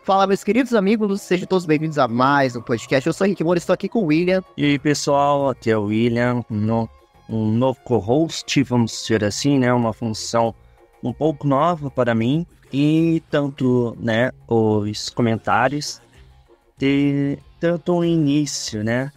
Fala, meus queridos amigos, sejam todos bem-vindos a mais um podcast. Eu sou o Henrique Moura, estou aqui com o William. E aí, pessoal, aqui é o William, um novo co-host, vamos dizer assim, né? Uma função um pouco nova para mim. E tanto, né, os comentários, tanto o início, né?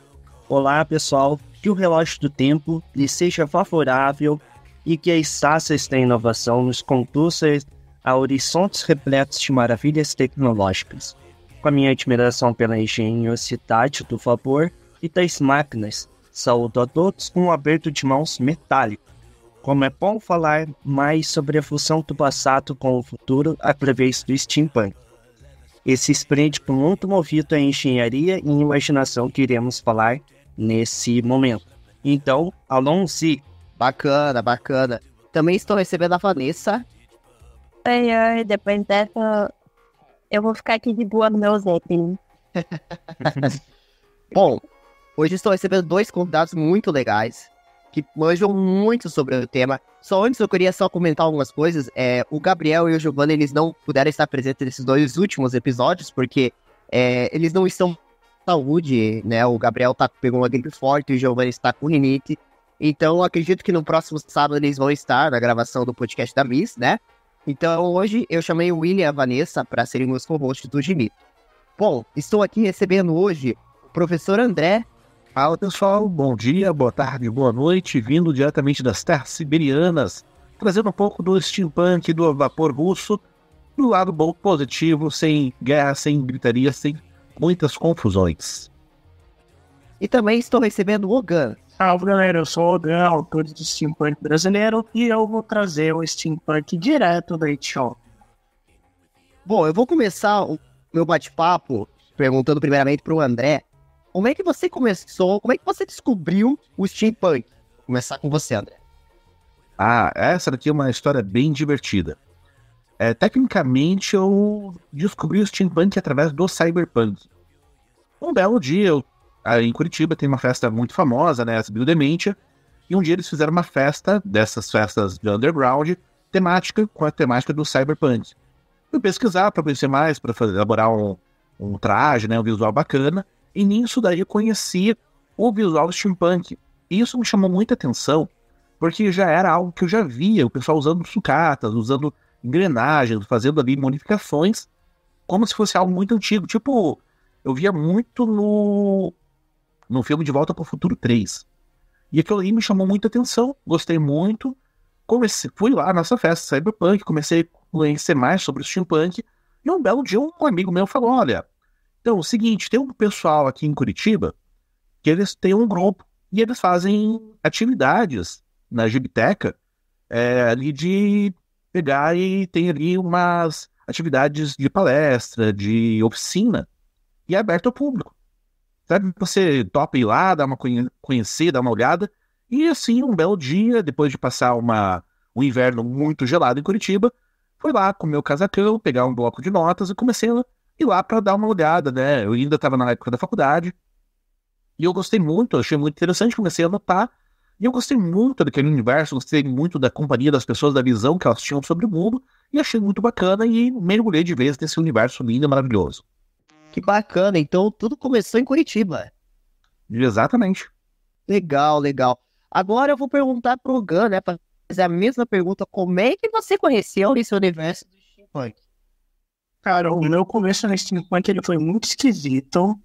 Olá, pessoal, que o relógio do tempo lhe seja favorável e que a estácia da inovação nos conduza a horizontes repletos de maravilhas tecnológicas. Com a minha admiração pela engenhosidade do vapor e das máquinas, saúdo a todos com um aperto de mãos metálico. Como é bom falar mais sobre a fusão do passado com o futuro através do steampunk. Esse sprint muito movido à engenharia e imaginação que iremos falar nesse momento. Então, Alonso. Bacana. Também estou recebendo a Vanessa. Oi, depois dessa eu vou ficar aqui de boa no meu Zeppelin. Bom, hoje estou recebendo dois convidados muito legais, que manjam muito sobre o tema. Só antes eu queria comentar algumas coisas. O Gabriel e o Giovanni, eles não puderam estar presentes nesses dois últimos episódios, porque eles não estão com saúde, né? O Gabriel pegou uma gripe forte e o Giovanni está com rinite. Então, eu acredito que no próximo sábado eles vão estar na gravação do podcast da Miss, né? Então, hoje eu chamei o William e a Vanessa para serem meus co-hosts do Gimito. Bom, estou aqui recebendo hoje o professor André. Fala, pessoal, bom dia, boa tarde, boa noite, vindo diretamente das terras siberianas, trazendo um pouco do steampunk, do vapor russo, do lado bom, positivo, sem guerra, sem gritaria, sem muitas confusões. E também estou recebendo o Ogan. Salve, galera, eu sou o Ogan, autor de steampunk brasileiro, e eu vou trazer o steampunk direto da Itch-Shop. Bom, eu vou começar o meu bate-papo perguntando primeiramente para o André. Como é que você começou, como é que você descobriu o steampunk? Vou começar com você, André. Essa daqui é uma história bem divertida. Tecnicamente, eu descobri o steampunk através do cyberpunk. Um belo dia, em Curitiba tem uma festa muito famosa, né, a Biodementia, e um dia eles fizeram uma festa, dessas festas de underground, temática, com a temática do cyberpunk. Fui pesquisar para conhecer mais, para elaborar um traje, né, um visual bacana, e nisso daí eu conheci o visual steampunk. E isso me chamou muita atenção, porque já era algo que eu já via, o pessoal usando sucatas, usando engrenagens, fazendo ali modificações, como se fosse algo muito antigo. Tipo, eu via muito no filme De Volta para o Futuro 3. E aquilo aí me chamou muita atenção, gostei muito. Fui lá nessa festa cyberpunk, comecei a conhecer mais sobre o steampunk, e um belo dia um amigo meu falou, olha, então é o seguinte, tem um pessoal aqui em Curitiba que eles têm um grupo e eles fazem atividades na Gibiteca ali de pegar e tem ali umas atividades de palestra, de oficina, e é aberto ao público. Sabe, você topa ir lá, dar uma conhecer, dar uma olhada, e assim, um belo dia, depois de passar um inverno muito gelado em Curitiba, fui lá com o meu casacão, pegar um bloco de notas e comecei a ir lá para dar uma olhada, né? Eu ainda estava na época da faculdade, e eu gostei muito, achei muito interessante, comecei a anotar, e eu gostei muito daquele universo, gostei muito da companhia das pessoas, da visão que elas tinham sobre o mundo, e achei muito bacana, e mergulhei de vez nesse universo lindo e maravilhoso. Que bacana, então tudo começou em Curitiba. Exatamente. Legal. Agora eu vou perguntar pro Ogan, né, para fazer a mesma pergunta, como é que você conheceu esse universo do steampunk? Cara, o meu começo no steampunk ele foi muito esquisito,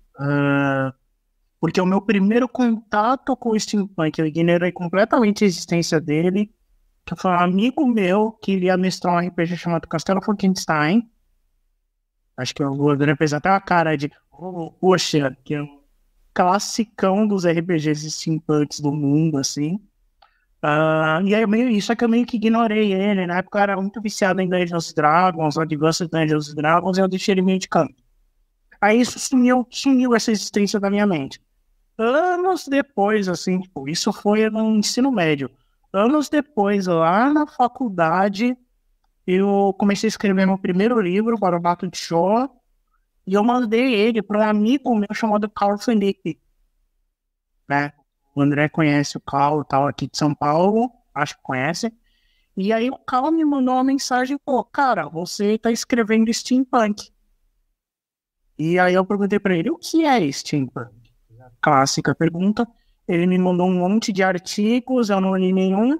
porque o meu primeiro contato com o steampunk, eu ignorei completamente a existência dele, que foi um amigo meu que ia mestrar um RPG chamado Castelo Frankenstein. Acho que o André fez até uma cara de poxa, que é um classicão dos RPGs steampunks do mundo, assim. E aí isso é que eu meio que ignorei ele. Na época eu era muito viciado em Dungeons & Dragons, Advanced Dungeons & Dragons, e eu deixei ele meio de canto. Aí isso sumiu essa existência da minha mente. Anos depois, assim, tipo, isso foi no ensino médio. Anos depois, lá na faculdade, eu comecei a escrever meu primeiro livro para o Bato de Shoah, e eu mandei ele para um amigo meu chamado Carl Felipe, né? O André conhece o Carl, tal, aqui de São Paulo, acho que conhece. E aí o Carl me mandou uma mensagem, pô, cara, você tá escrevendo steampunk. E aí eu perguntei pra ele, o que é steampunk? Clássica pergunta. Ele me mandou um monte de artigos, eu não li nenhum.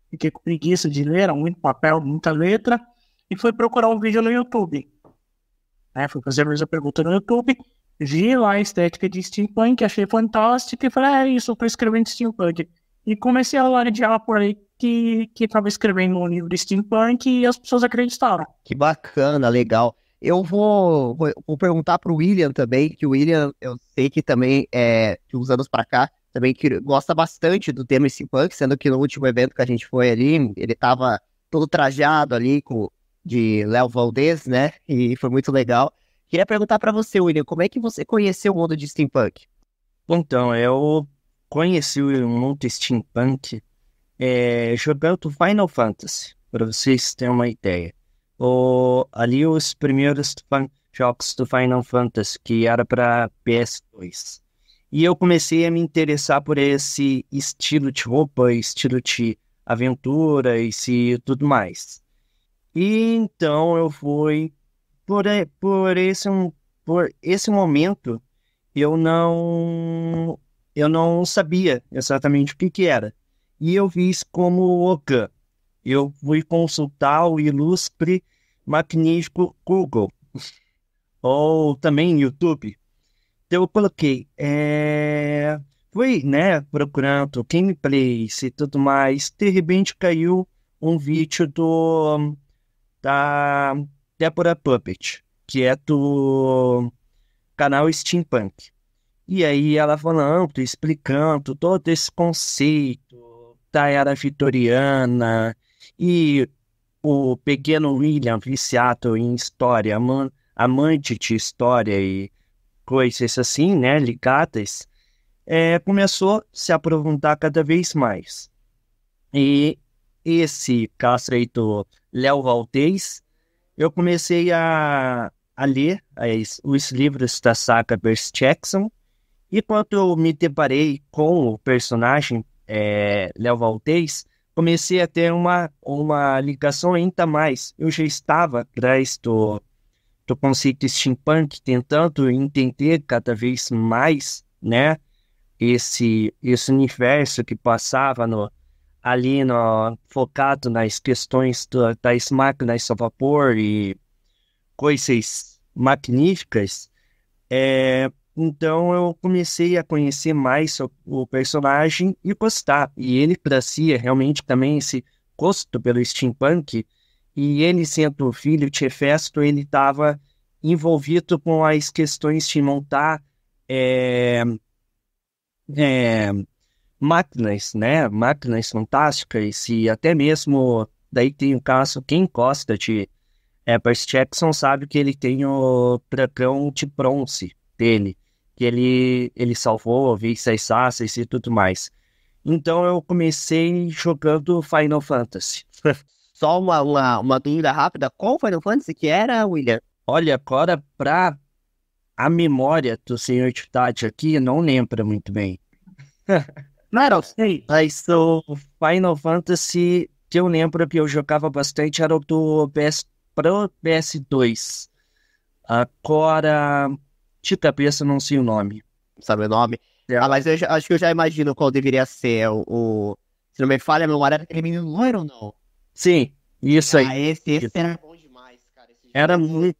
Fiquei com preguiça de ler, era muito papel, muita letra. E fui procurar um vídeo no YouTube. Fui fazer a mesma pergunta no YouTube. Vi lá a estética de steampunk, achei fantástico. E falei, é isso, eu tô escrevendo steampunk. E comecei a larejar por aí que tava escrevendo um livro de steampunk e as pessoas acreditaram. Que bacana, legal. Eu vou perguntar pro William também, que o William, eu sei que também, de uns anos pra cá, também que gosta bastante do tema steampunk, sendo que no último evento que a gente foi ali, ele tava todo trajado ali de Léo Valdez, né? E foi muito legal. Queria perguntar pra você, William, como é que você conheceu o mundo de steampunk? Então, eu conheci o mundo steampunk jogando Final Fantasy, para vocês terem uma ideia. Ali os primeiros jogos do Final Fantasy, que era para PS2. E eu comecei a me interessar por esse estilo de roupa, estilo de aventura e tudo mais. E então eu fui por esse momento eu não sabia exatamente o que era. E eu vi isso como Okan. Eu fui consultar o ilustre magnífico Google, ou também YouTube. Então eu coloquei, fui, né, procurando gameplays e tudo mais. De repente caiu um vídeo da Deborah Puppet, que é do canal Steampunk. E aí ela falando, explicando todo esse conceito da era vitoriana e o pequeno William viciado em história, amante de história e coisas assim, né, ligadas, começou a se aprofundar cada vez mais. E esse caso aí do Léo Valdez, eu comecei a ler os livros da saga Percy Jackson, e quando eu me deparei com o personagem Léo Valdez, comecei a ter uma ligação ainda mais. Eu já estava atrás do conceito steampunk, tentando entender cada vez mais, né, esse universo que passava focado nas questões das máquinas a vapor e coisas magníficas. Então eu comecei a conhecer mais o personagem e gostar. E ele trazia realmente também esse gosto pelo steampunk. E ele, sendo filho de Hefesto, ele estava envolvido com as questões de montar máquinas, né? Máquinas fantásticas. E até mesmo, daí tem o caso, quem gosta de Percy Jackson sabe que ele tem o dragão de bronze dele, que ele salvou, vence as raças e tudo mais. Então eu comecei jogando Final Fantasy. Só uma dúvida rápida, qual Final Fantasy que era, William? Olha, agora pra a memória do senhor de idade aqui, não lembra muito bem. Não era o 6? Mas o Final Fantasy que eu lembro que eu jogava bastante era o do pro PS2. Agora, de cabeça não sei o nome. Sabe o nome? Mas acho que eu já imagino qual deveria ser se não me falha a memória, era aquele menino loiro ou não? Sim, isso aí. Esse era bom demais, cara. Esse Era jogo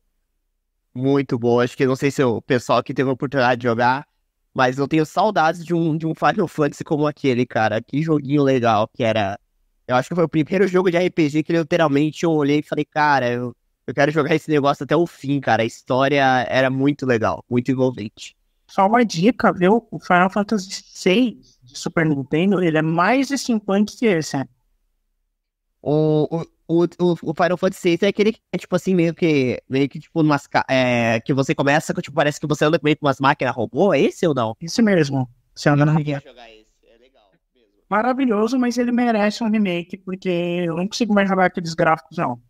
muito bom. Acho que não sei se o pessoal que teve a oportunidade de jogar, mas eu tenho saudades de um Final Fantasy como aquele, cara. Que joguinho legal que era. Eu acho que foi o primeiro jogo de RPG que literalmente eu olhei e falei, cara, eu quero jogar esse negócio até o fim, cara. A história era muito legal, muito envolvente. Só uma dica, viu? O Final Fantasy VI de Super Nintendo, ele é mais steampunk que esse, né? O Final Fantasy VI é aquele que é, tipo assim, meio que tipo, que você começa, tipo, parece que você anda meio com umas máquinas robô, é esse ou não? Esse mesmo. Você anda na jogar esse, é legal mesmo. Maravilhoso, mas ele merece um remake, porque eu não consigo mais jogar aqueles gráficos, não.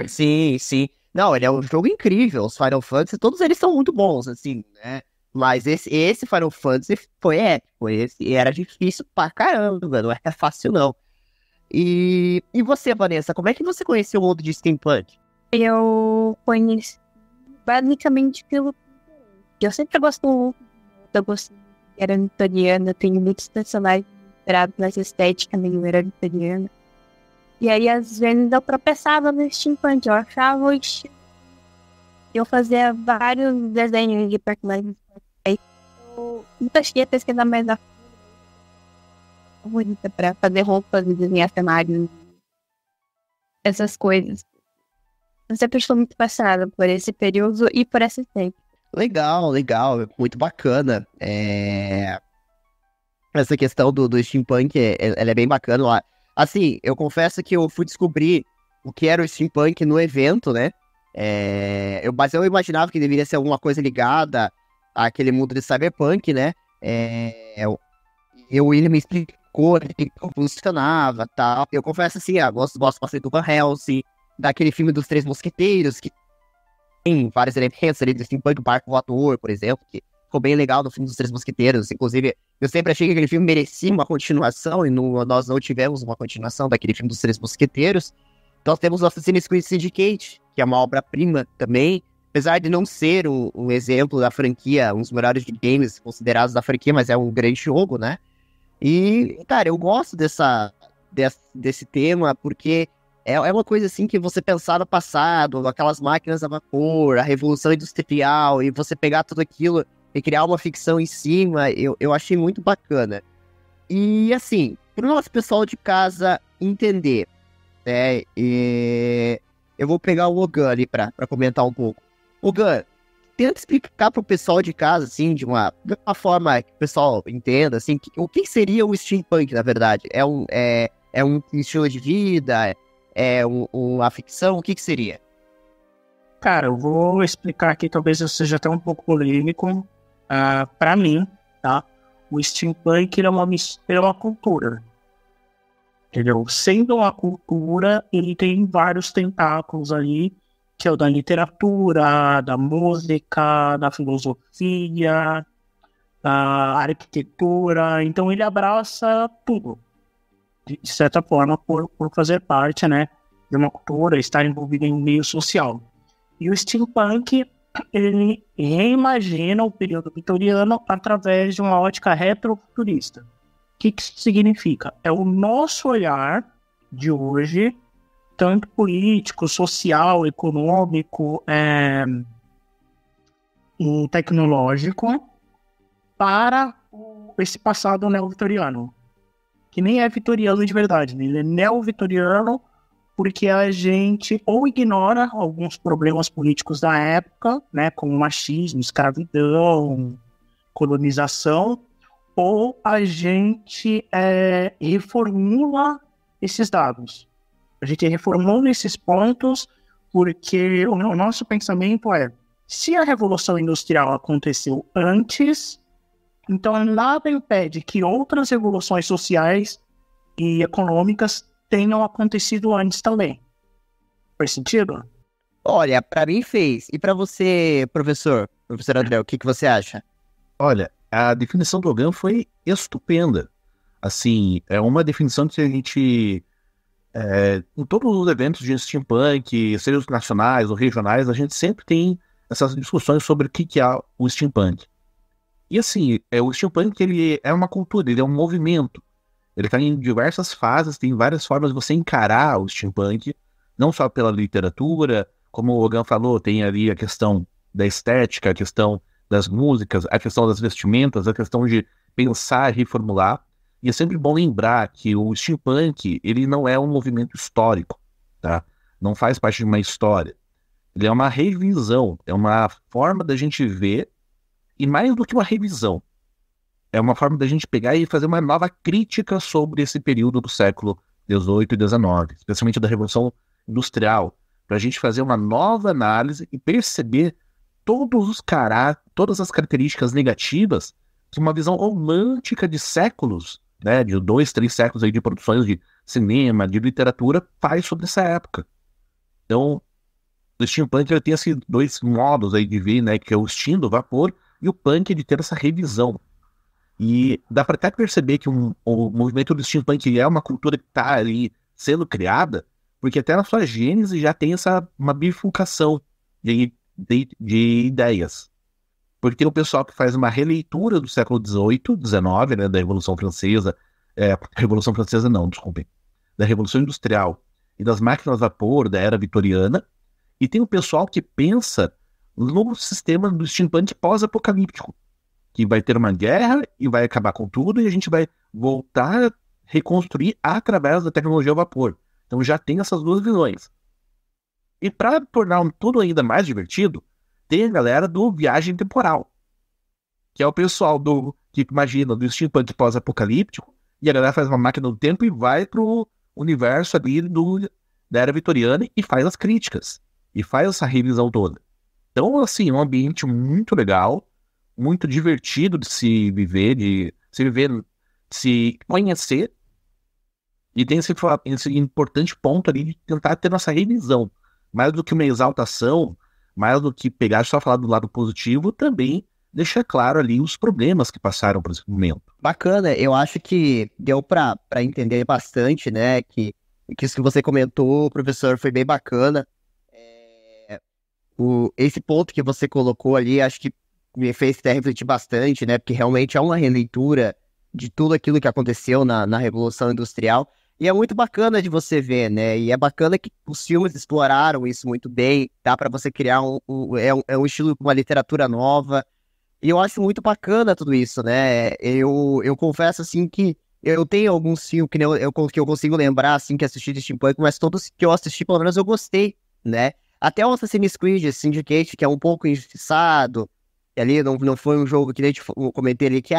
Sim, sim. Não, ele é um jogo incrível, os Final Fantasy, todos eles são muito bons, assim, né? Mas esse Final Fantasy foi épico, e era difícil pra caramba, não é fácil não. E você, Vanessa, como é que você conheceu o mundo de steampunk? Eu conheci basicamente pelo que eu sempre gosto muito da gostei de era vitoriana, tenho muitos personagens inspirados nessa estética meio era vitoriana. E aí, às vezes, eu tropeçava no steampunk, eu achava o estilo. Eu fazia vários desenhos de personagens. Aí eu nunca cheguei a pesquisar mais a bonita pra fazer roupas e desenhar cenários, essas coisas. Eu sempre estou muito fascinada por esse período e por esse tempo. Legal, muito bacana. Essa questão do steampunk, ela é bem bacana lá. Assim, eu confesso que eu fui descobrir o que era o steampunk no evento, né? Mas eu imaginava que deveria ser alguma coisa ligada àquele mundo de cyberpunk, né? O William me explicou como funcionava e tal. Eu confesso assim, gosto bastante do Van Helsing, daquele filme dos Três Mosqueteiros, que tem vários elementos ali do steampunk, o barco voador, por exemplo, que ficou bem legal no filme dos Três Mosqueteiros. Inclusive, eu sempre achei que aquele filme merecia uma continuação, e nós não tivemos uma continuação daquele filme dos Três Mosqueteiros. Nós temos o Assassin's Creed Syndicate, que é uma obra-prima também, apesar de não ser um exemplo da franquia, um dos melhores games considerados da franquia, mas é um grande jogo, né? E, cara, eu gosto desse tema, porque é uma coisa assim que você pensar no passado, aquelas máquinas a vapor, a Revolução Industrial, e você pegar tudo aquilo e criar uma ficção em cima, eu achei muito bacana. E, assim, pro nosso pessoal de casa entender, né, eu vou pegar o Logan ali pra comentar um pouco. Logan, tenta explicar pro pessoal de casa, assim, de uma forma que o pessoal entenda, assim, o que seria o steampunk, na verdade? É um estilo de vida? Uma ficção? O que seria? Cara, eu vou explicar aqui, talvez eu seja até um pouco polêmico. Para mim, tá? O steampunk é uma cultura. Entendeu? Sendo uma cultura, ele tem vários tentáculos ali, que é o da literatura, da música, da filosofia, da arquitetura. Então ele abraça tudo, de certa forma, por fazer parte, né, de uma cultura, estar envolvido em um meio social. E o steampunk, ele reimagina o período vitoriano através de uma ótica retrofuturista. O que isso significa? É o nosso olhar de hoje, tanto político, social, econômico e tecnológico, para esse passado neo-vitoriano, que nem é vitoriano de verdade, né? Ele é neo-vitoriano porque a gente ou ignora alguns problemas políticos da época, né, como machismo, escravidão, colonização, ou a gente reformula esses dados. A gente reformula esses pontos porque o nosso pensamento se a Revolução Industrial aconteceu antes, então nada impede que outras revoluções sociais e econômicas tenham acontecido antes também. Faz sentido? Olha, pra mim fez. E pra você, professor André, o que você acha? Olha, a definição do Logan foi estupenda. Assim, é uma definição que a gente... em todos os eventos de steampunk, sejam os nacionais ou regionais, a gente sempre tem essas discussões sobre o que é o steampunk. E assim, o steampunk, ele é uma cultura, ele é um movimento. Ele está em diversas fases, tem várias formas de você encarar o steampunk, não só pela literatura, como o Logan falou, tem ali a questão da estética, a questão das músicas, a questão das vestimentas, a questão de pensar e reformular. E é sempre bom lembrar que o steampunk, ele não é um movimento histórico, tá? Não faz parte de uma história. Ele é uma revisão, é uma forma da gente ver, e mais do que uma revisão, é uma forma da gente pegar e fazer uma nova crítica sobre esse período do século XVIII e XIX, especialmente da Revolução Industrial, para a gente fazer uma nova análise e perceber todas as características negativas que uma visão romântica de séculos, né, de 2, 3 séculos aí de produções de cinema, de literatura, faz sobre essa época. Então, o steampunk tem esses dois modos aí de ver, né, que é o steam do vapor e o punk de ter essa revisão. E dá para até perceber que o movimento do steampunk é uma cultura que está ali sendo criada, porque até na sua gênese já tem uma bifurcação. E aí de ideias. Porque tem o pessoal que faz uma releitura do século XVIII, XIX, né, da Revolução Francesa, Revolução Francesa não, desculpem, da Revolução Industrial e das máquinas a vapor da Era Vitoriana, e tem o pessoal que pensa no sistema do steampunk pós-apocalíptico, que vai ter uma guerra e vai acabar com tudo e a gente vai voltar a reconstruir através da tecnologia a vapor. Então já tem essas duas visões. E para tornar tudo ainda mais divertido, tem a galera do viagem temporal, que é o pessoal que imagina do steampunk pós-apocalíptico, e a galera faz uma máquina do tempo e vai pro universo ali da Era Vitoriana e faz as críticas, e faz essa revisão toda. Então, assim, é um ambiente muito legal, muito divertido de se viver, de se conhecer, e tem esse importante ponto ali de tentar ter nossa revisão. Mais do que uma exaltação, mais do que pegar só falar do lado positivo, também deixar claro ali os problemas que passaram por esse momento. Bacana, eu acho que deu para entender bastante, né, que isso que você comentou, professor, foi bem bacana. Esse ponto que você colocou ali, acho que me fez até refletir bastante, né, porque realmente é uma releitura de tudo aquilo que aconteceu na Revolução Industrial, e é muito bacana de você ver, né, e é bacana que os filmes exploraram isso muito bem, dá para você criar um estilo, uma literatura nova. E eu acho muito bacana tudo isso, né? Eu confesso, assim, que eu tenho alguns filmes que eu consigo lembrar, assim, que assisti de steampunk, mas todos que eu assisti, pelo menos, eu gostei, né? Até o Assassin's Creed Syndicate, que é um pouco injustiçado, e ali não foi um jogo que nem eu comentei ali, que,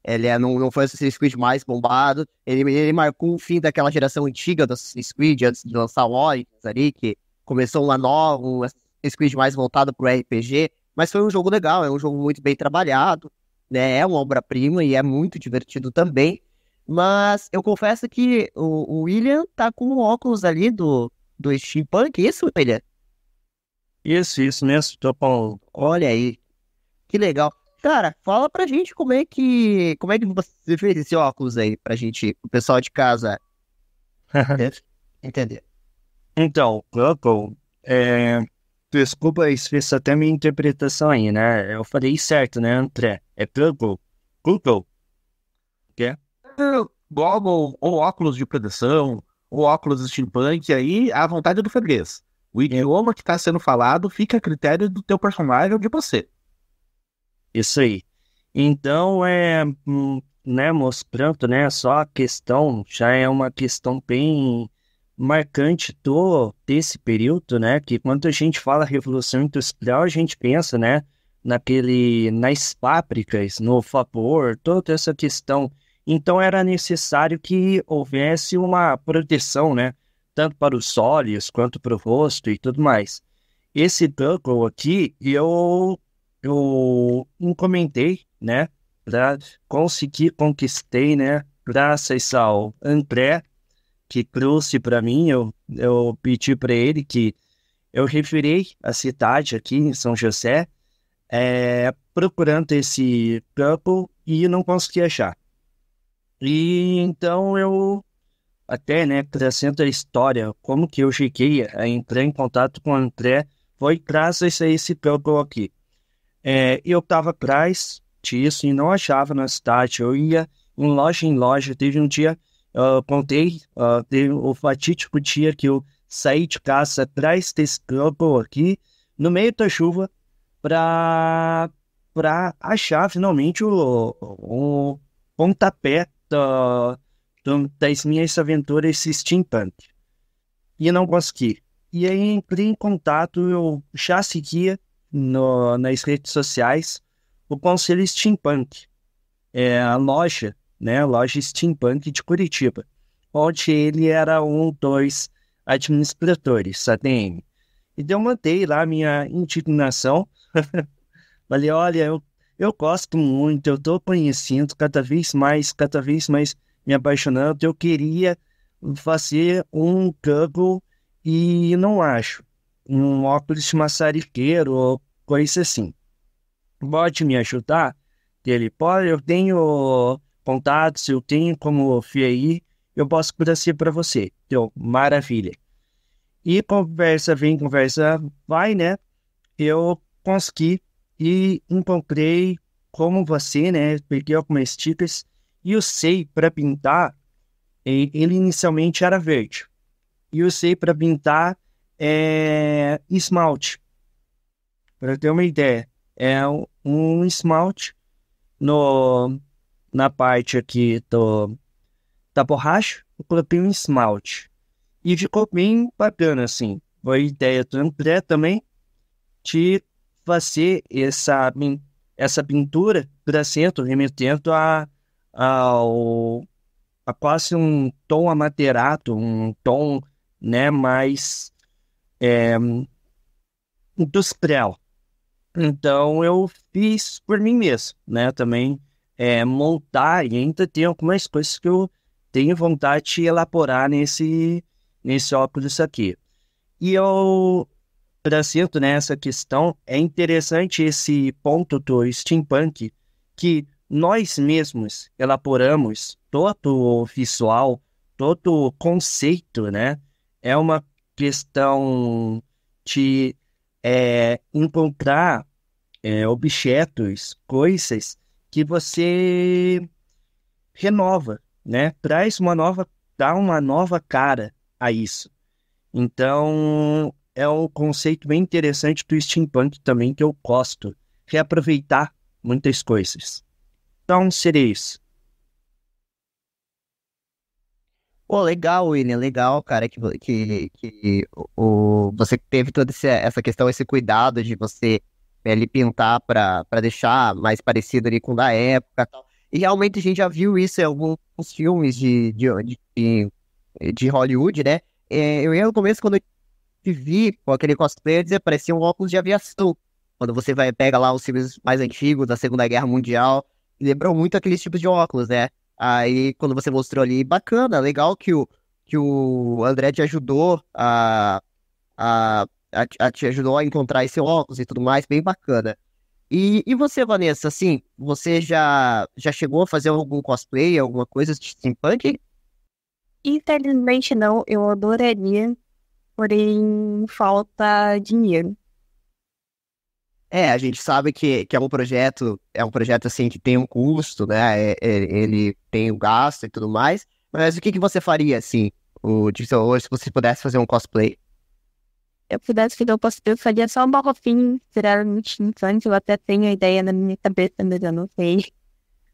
ele não foi o Assassin's Creed mais bombado, ele marcou o fim daquela geração antiga do Assassin's Creed, antes de lançar o Origins ali, que começou uma nova, um Assassin's Creed mais voltado pro RPG, mas foi um jogo legal, é um jogo muito bem trabalhado, né? É uma obra-prima e é muito divertido também. Mas eu confesso que o William tá com o óculos ali do steampunk, isso, William? Isso mesmo, tô com... Olha aí, que legal. Cara, fala pra gente como é que você fez esse óculos aí, pra gente, o pessoal de casa entender. Então, Google, desculpa, isso fez até minha interpretação aí, né? Eu falei certo, né, André? É Google. Google. Quê? Goggle, ou óculos de proteção, ou óculos steampunk, aí à vontade do freguês. O idioma que está sendo falado fica a critério do teu personagem ou de você. Isso aí. Então, né, mostrando, né, só a questão, já é uma questão bem marcante desse período, né, que quando a gente fala Revolução Industrial, a gente pensa, né, nas fábricas, no vapor, toda essa questão. Então, era necessário que houvesse uma proteção, né, tanto para os olhos, quanto para o rosto e tudo mais. Esse buckle aqui, eu encomendei, né, conquistei, né, graças ao André, que trouxe para mim, eu pedi para ele que eu referei a cidade aqui em São José, procurando esse buckle e não consegui achar. E então eu até, né, trazendo a história, como que eu cheguei a entrar em contato com o André, foi graças a esse buckle aqui. Eu estava atrás disso e não achava na cidade. Eu ia em loja. Teve um dia, teve o fatídico dia que eu saí de casa atrás desse campo aqui, no meio da chuva, para achar finalmente o pontapé das minhas aventuras steampunk. E não consegui. E aí entrei em contato, eu já seguia nas redes sociais o Conselho Steampunk, a loja, né, a loja Steampunk de Curitiba, onde ele era um dos administradores, ADM. E eu mandei lá minha indignação, falei, olha, eu gosto muito, eu estou conhecendo cada vez mais me apaixonando, eu queria fazer um Google e não acho um óculos de maçariqueiro ou coisa assim. Pode me ajudar? Ele, pode, eu tenho contatos, eu tenho como FII, eu posso fornecer para você. Então, maravilha. E conversa vem, conversa vai, né? eu consegui e encontrei como você, né? Peguei algumas stickers e usei para pintar. Ele inicialmente era verde. E usei para pintar esmalte. Para ter uma ideia, é um esmalte na parte aqui da borracha, eu coloquei um esmalte. E ficou bem bacana, assim. Foi ideia do André também de fazer essa pintura para centro, remetendo a quase um tom amadeirado, um tom, né, mais industrial. Então eu fiz por mim mesmo, né? Também montar e ainda tem algumas coisas que eu tenho vontade de elaborar nesse óculos aqui. E eu trazendo nessa questão, é interessante esse ponto do steampunk, que nós mesmos elaboramos todo o visual, todo o conceito, né? É uma questão de encontrar objetos, coisas que você renova, né? Dá uma nova cara a isso. Então, é um conceito bem interessante do steampunk também que eu gosto. Reaproveitar muitas coisas. Então, seria isso. Pô, legal, William, legal, cara, você teve toda essa questão, esse cuidado de você ele pintar para deixar mais parecido ali com o da época e tal. E realmente a gente já viu isso em alguns filmes de Hollywood, né? Eu ia no começo, quando eu te vi com aquele cosplay, parecia um óculos de aviação. Quando você pega lá os filmes mais antigos da Segunda Guerra Mundial, lembrou muito aqueles tipos de óculos, né? Aí, quando você mostrou ali, bacana, legal que o André te ajudou te ajudou a encontrar esse óculos e tudo mais, bem bacana. E você, Vanessa, assim, você já chegou a fazer algum cosplay, alguma coisa de steampunk? Infelizmente não, eu adoraria, porém falta dinheiro. A gente sabe que é um projeto assim que tem um custo, né? Ele tem um gasto e tudo mais. Mas o que você faria assim, hoje, se você pudesse fazer um cosplay? Eu pudesse fazer, eu faria só uma roupinha, tirar muito infante, eu até tenho a ideia na minha cabeça, mas eu não sei.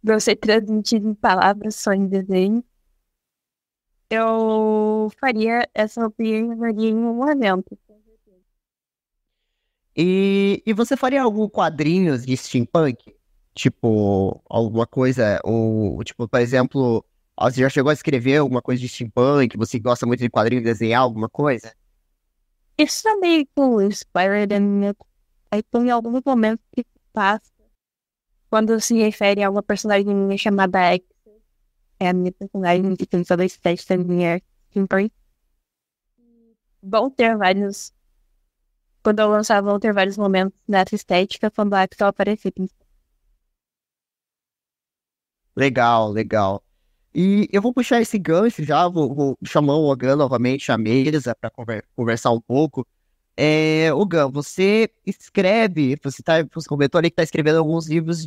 Não sei transmitir em palavras, só em desenho. Eu faria essa roupinha e faria em um evento. E você faria algum quadrinhos de steampunk? Tipo, alguma coisa, ou tipo, por exemplo, você já chegou a escrever alguma coisa de steampunk? Você gosta muito de quadrinhos, desenhar alguma coisa? Isso é meio com inspired aí em algum momento que passa, quando se refere a uma personagem minha chamada X, é a minha personagem que tem toda a estética minha steampunk. Vão ter vários, quando eu lançar, vão ter vários momentos nessa estética quando a Axel aparecer. Legal, legal. E eu vou puxar esse gancho já, vou chamar o Ogan novamente à mesa para conversar um pouco. Ogan, você comentou ali que está escrevendo alguns livros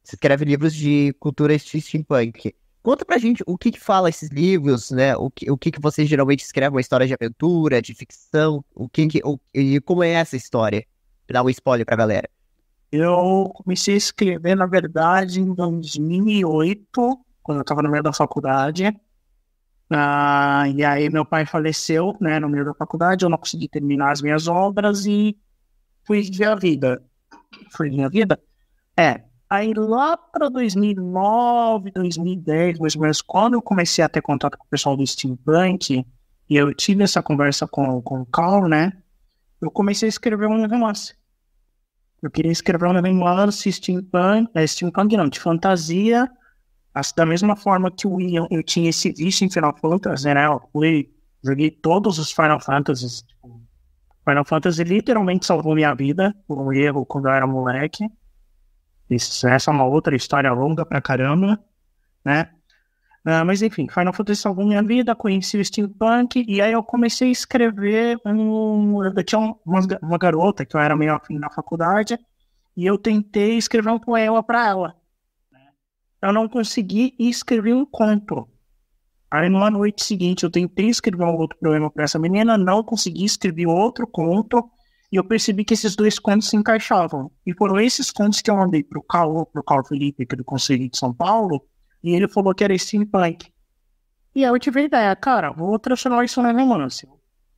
você escreve livros de cultura steampunk. Conta pra gente o que fala esses livros, né? O que você geralmente escreve, uma história de aventura, de ficção, e como é essa história? Dá um spoiler pra galera. Eu comecei a escrever, na verdade, em 2008, quando eu estava no meio da faculdade. E aí meu pai faleceu, né, no meio da faculdade, eu não consegui terminar as minhas obras e fui viver a vida. Fui viver a vida? Aí lá para 2009, 2010, mais ou menos, quando eu comecei a ter contato com o pessoal do steampunk, e eu tive essa conversa com o Carl, né, eu comecei a escrever um romance. Eu queria escrever um romance steampunk não, de fantasia, da mesma forma que o William, eu tinha esse vício em Final Fantasy, né, joguei todos os Final Fantasies. Final Fantasy literalmente salvou minha vida, por um erro quando eu era moleque. Essa é uma outra história longa pra caramba, né? Mas enfim, Final Fantasy salvou minha vida, conheci o steampunk, e aí eu comecei a escrever eu tinha uma garota que eu era meio afim na faculdade, e eu tentei escrever um poema para ela. Eu não consegui e escrevi um conto. Aí numa noite seguinte eu tentei escrever um outro poema para essa menina, não consegui escrever outro conto, e eu percebi que esses dois contos se encaixavam. E foram esses contos que eu mandei pro Carl Felipe, que é do Conselho de São Paulo, e ele falou que era steampunk. E aí eu tive a ideia, cara, vou transformar isso num romance.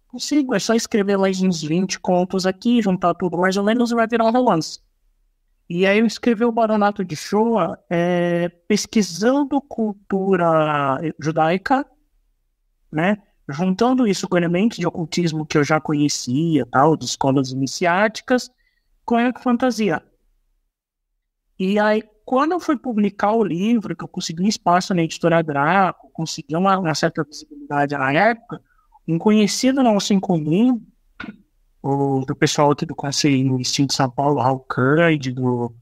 Consigo, é só escrever mais uns 20 contos aqui, juntar tudo mais ou menos e vai virar um romance. E aí eu escrevi o Baronato de Showa pesquisando cultura judaica, né? Juntando isso com elementos de ocultismo que eu já conhecia, tal, de escolas iniciáticas, com a fantasia. E aí, quando eu fui publicar o livro, que eu consegui um espaço na editora Draco, consegui uma certa visibilidade na época, um conhecido nosso em comum, do pessoal aqui do Conselho Instinto de São Paulo, Raul Cândido,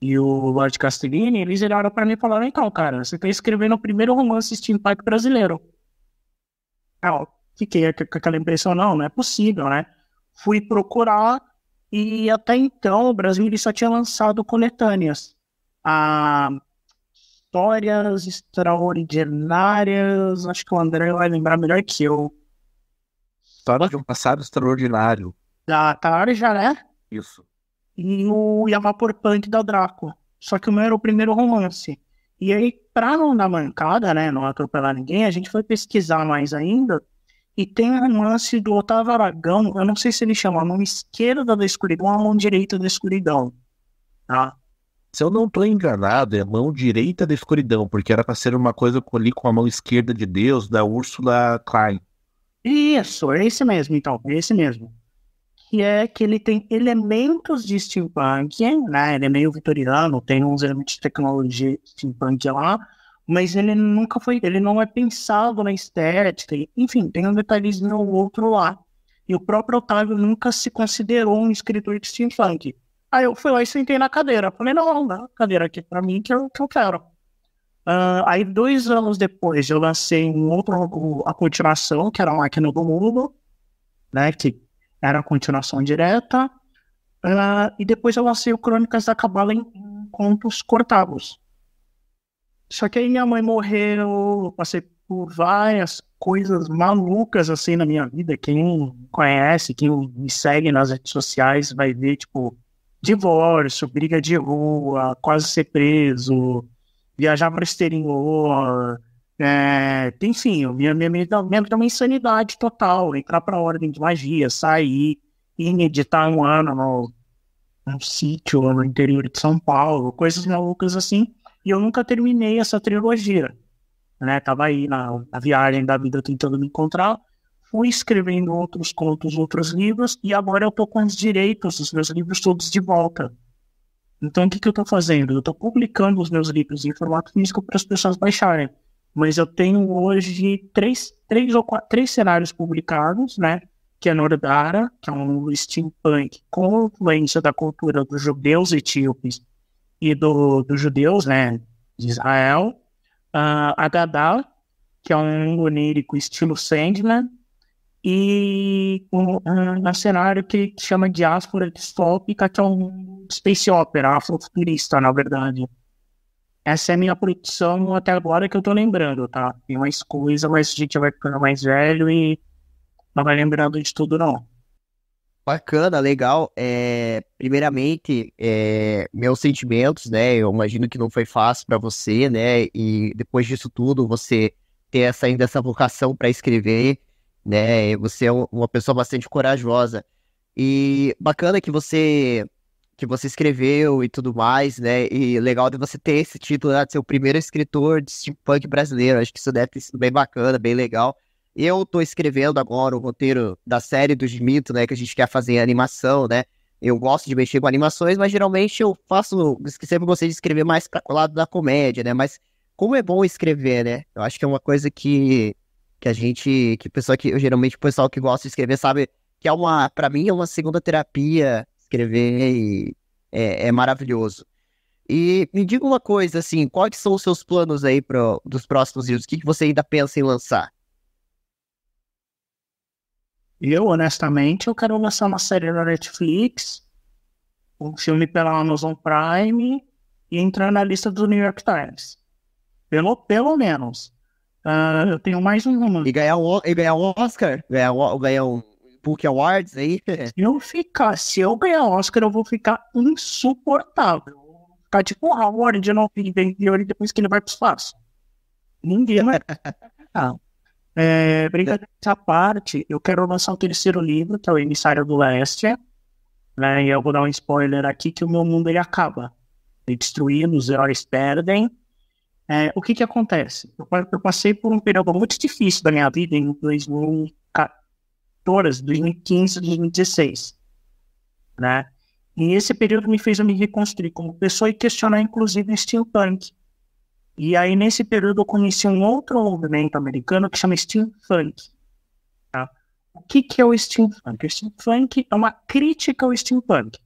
e o Lorde Castellini, eles olharam para mim e falaram, então, cara, você está escrevendo o primeiro romance steampunk brasileiro. Eu fiquei com aquela impressão, não é possível, né? Fui procurar, e até então o Brasil ele só tinha lançado coletâneas. Histórias extraordinárias, acho que o André vai lembrar melhor que eu. História de um passado extraordinário. Da Tarja, né? Isso. E o Yamapor Punk da Draco. Só que o meu era o primeiro romance. E aí, pra não dar mancada, né, não atropelar ninguém, a gente foi pesquisar mais ainda. E tem um romance do Otávio Aragão, eu não sei se ele chama a mão esquerda da escuridão ou a mão direita da escuridão. Tá? Se eu não estou enganado, é a mão direita da escuridão, porque era para ser uma coisa ali com a mão esquerda de Deus, da Ursula Klein. Isso, é esse mesmo, então, é esse mesmo. Que é que ele tem elementos de steampunk, né? Ele é meio vitoriano, tem uns elementos de tecnologia steampunk lá, mas ele não é pensado na estética, enfim, tem um detalhezinho ou outro lá. E o próprio Otávio nunca se considerou um escritor de steampunk. Aí eu fui lá e sentei na cadeira. Falei, não, dá a cadeira aqui pra mim que eu quero. Aí 2 anos depois eu lancei a continuação, que era a Máquina do Mundo, né, que era a continuação direta, e depois eu lancei o Crônicas da Cabala em contos cortados. Só que aí minha mãe morreu, eu passei por várias coisas malucas assim na minha vida. Quem conhece, quem me segue nas redes sociais vai ver, tipo, divórcio, briga de rua, quase ser preso, viajar para o exterior, enfim, me dá uma insanidade total, entrar para a ordem de magia, sair e meditar um ano num sítio no interior de São Paulo, coisas malucas assim, e eu nunca terminei essa trilogia, né? Tava aí na viagem da vida tentando me encontrar, fui escrevendo outros contos, outros livros, e agora eu tô com os direitos dos meus livros todos de volta. Então, o que eu tô fazendo? Eu tô publicando os meus livros em formato físico para as pessoas baixarem. Mas eu tenho hoje três cenários publicados, né? Que é Nordara, que é um steampunk com influência da cultura dos judeus etíopes e dos judeus, né? De Israel. Agadá, que é um onírico estilo Sandman. E um cenário que chama Diáspora Distópica, que é um space opera, afrofuturista, na verdade. Essa é a minha produção até agora que eu tô lembrando, tá? Tem mais coisa, mas a gente vai ficando mais velho e não vai lembrando de tudo, não. Bacana, legal. Primeiramente, meus sentimentos, né? Eu imagino que não foi fácil para você, né? E depois disso tudo, você ter ainda essa vocação para escrever, né? Você é uma pessoa bastante corajosa. E bacana que você escreveu e tudo mais, né? E legal de você ter esse título, né, de ser o primeiro escritor de steampunk brasileiro. Acho que isso deve ter sido bem bacana, bem legal. Eu tô escrevendo agora o roteiro da série dos Mito, né? Que a gente quer fazer em animação, né? Eu gosto de mexer com animações, mas geralmente eu sempre gostei de escrever mais para o lado da comédia, né? Mas como é bom escrever, né? Eu acho que é uma coisa que geralmente o pessoal que gosta de escrever sabe que pra mim é uma segunda terapia escrever e é maravilhoso. E me diga uma coisa, assim, quais são os seus planos aí dos próximos livros? O que você ainda pensa em lançar? Eu, honestamente, eu quero lançar uma série na Netflix, um filme pela Amazon Prime e entrar na lista do New York Times. Pelo menos. Eu tenho mais um romance. E ganhar um Oscar? Ganhar um Book Awards aí? Se eu ganhar Oscar, eu vou ficar insuportável. Vou ficar tipo o Howard de não e depois que ele vai pro espaço. Ninguém vai. Brincadeira à parte, eu quero lançar o terceiro livro, que é o Emissário do Leste, né? E eu vou dar um spoiler aqui que o meu mundo ele acaba. Ele destruído, os heróis perdem. O que acontece? Eu passei por um período muito difícil da minha vida em 2014, 2015, 2016, né? E esse período me fez eu me reconstruir como pessoa e questionar inclusive o steampunk. E aí, nesse período, eu conheci um outro movimento americano que chama steampunk. Tá? O que é o steampunk? O steampunk é uma crítica ao steampunk.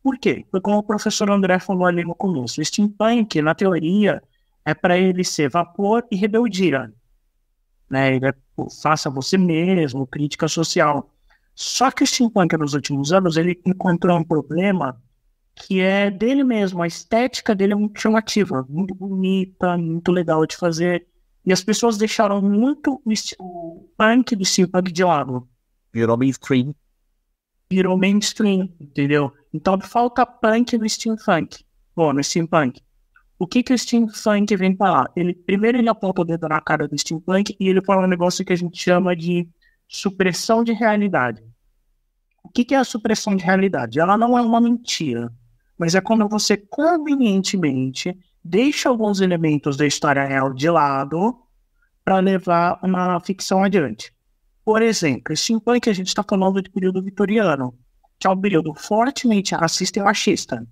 Por quê? Porque, como o professor André falou ali no começo, o steampunk, na teoria, é para ele ser vapor e rebeldia. Né? Ele faça você mesmo, crítica social. Só que o steampunk, nos últimos anos, ele encontrou um problema que é dele mesmo, a estética dele é muito chamativa, muito bonita, muito legal de fazer, e as pessoas deixaram muito o punk do steampunk de lado. Virou mainstream. Entendeu? Então falta punk no steampunk. Bom, no steampunk. O que o steampunk vem falar? Primeiro ele aponta o dedo na cara do steampunk e ele fala um negócio que a gente chama de supressão de realidade. O que é a supressão de realidade? Ela não é uma mentira, mas é quando você convenientemente deixa alguns elementos da história real de lado para levar uma ficção adiante. Por exemplo, esse steampunk a gente está falando de período vitoriano, que é um período fortemente racista e machista.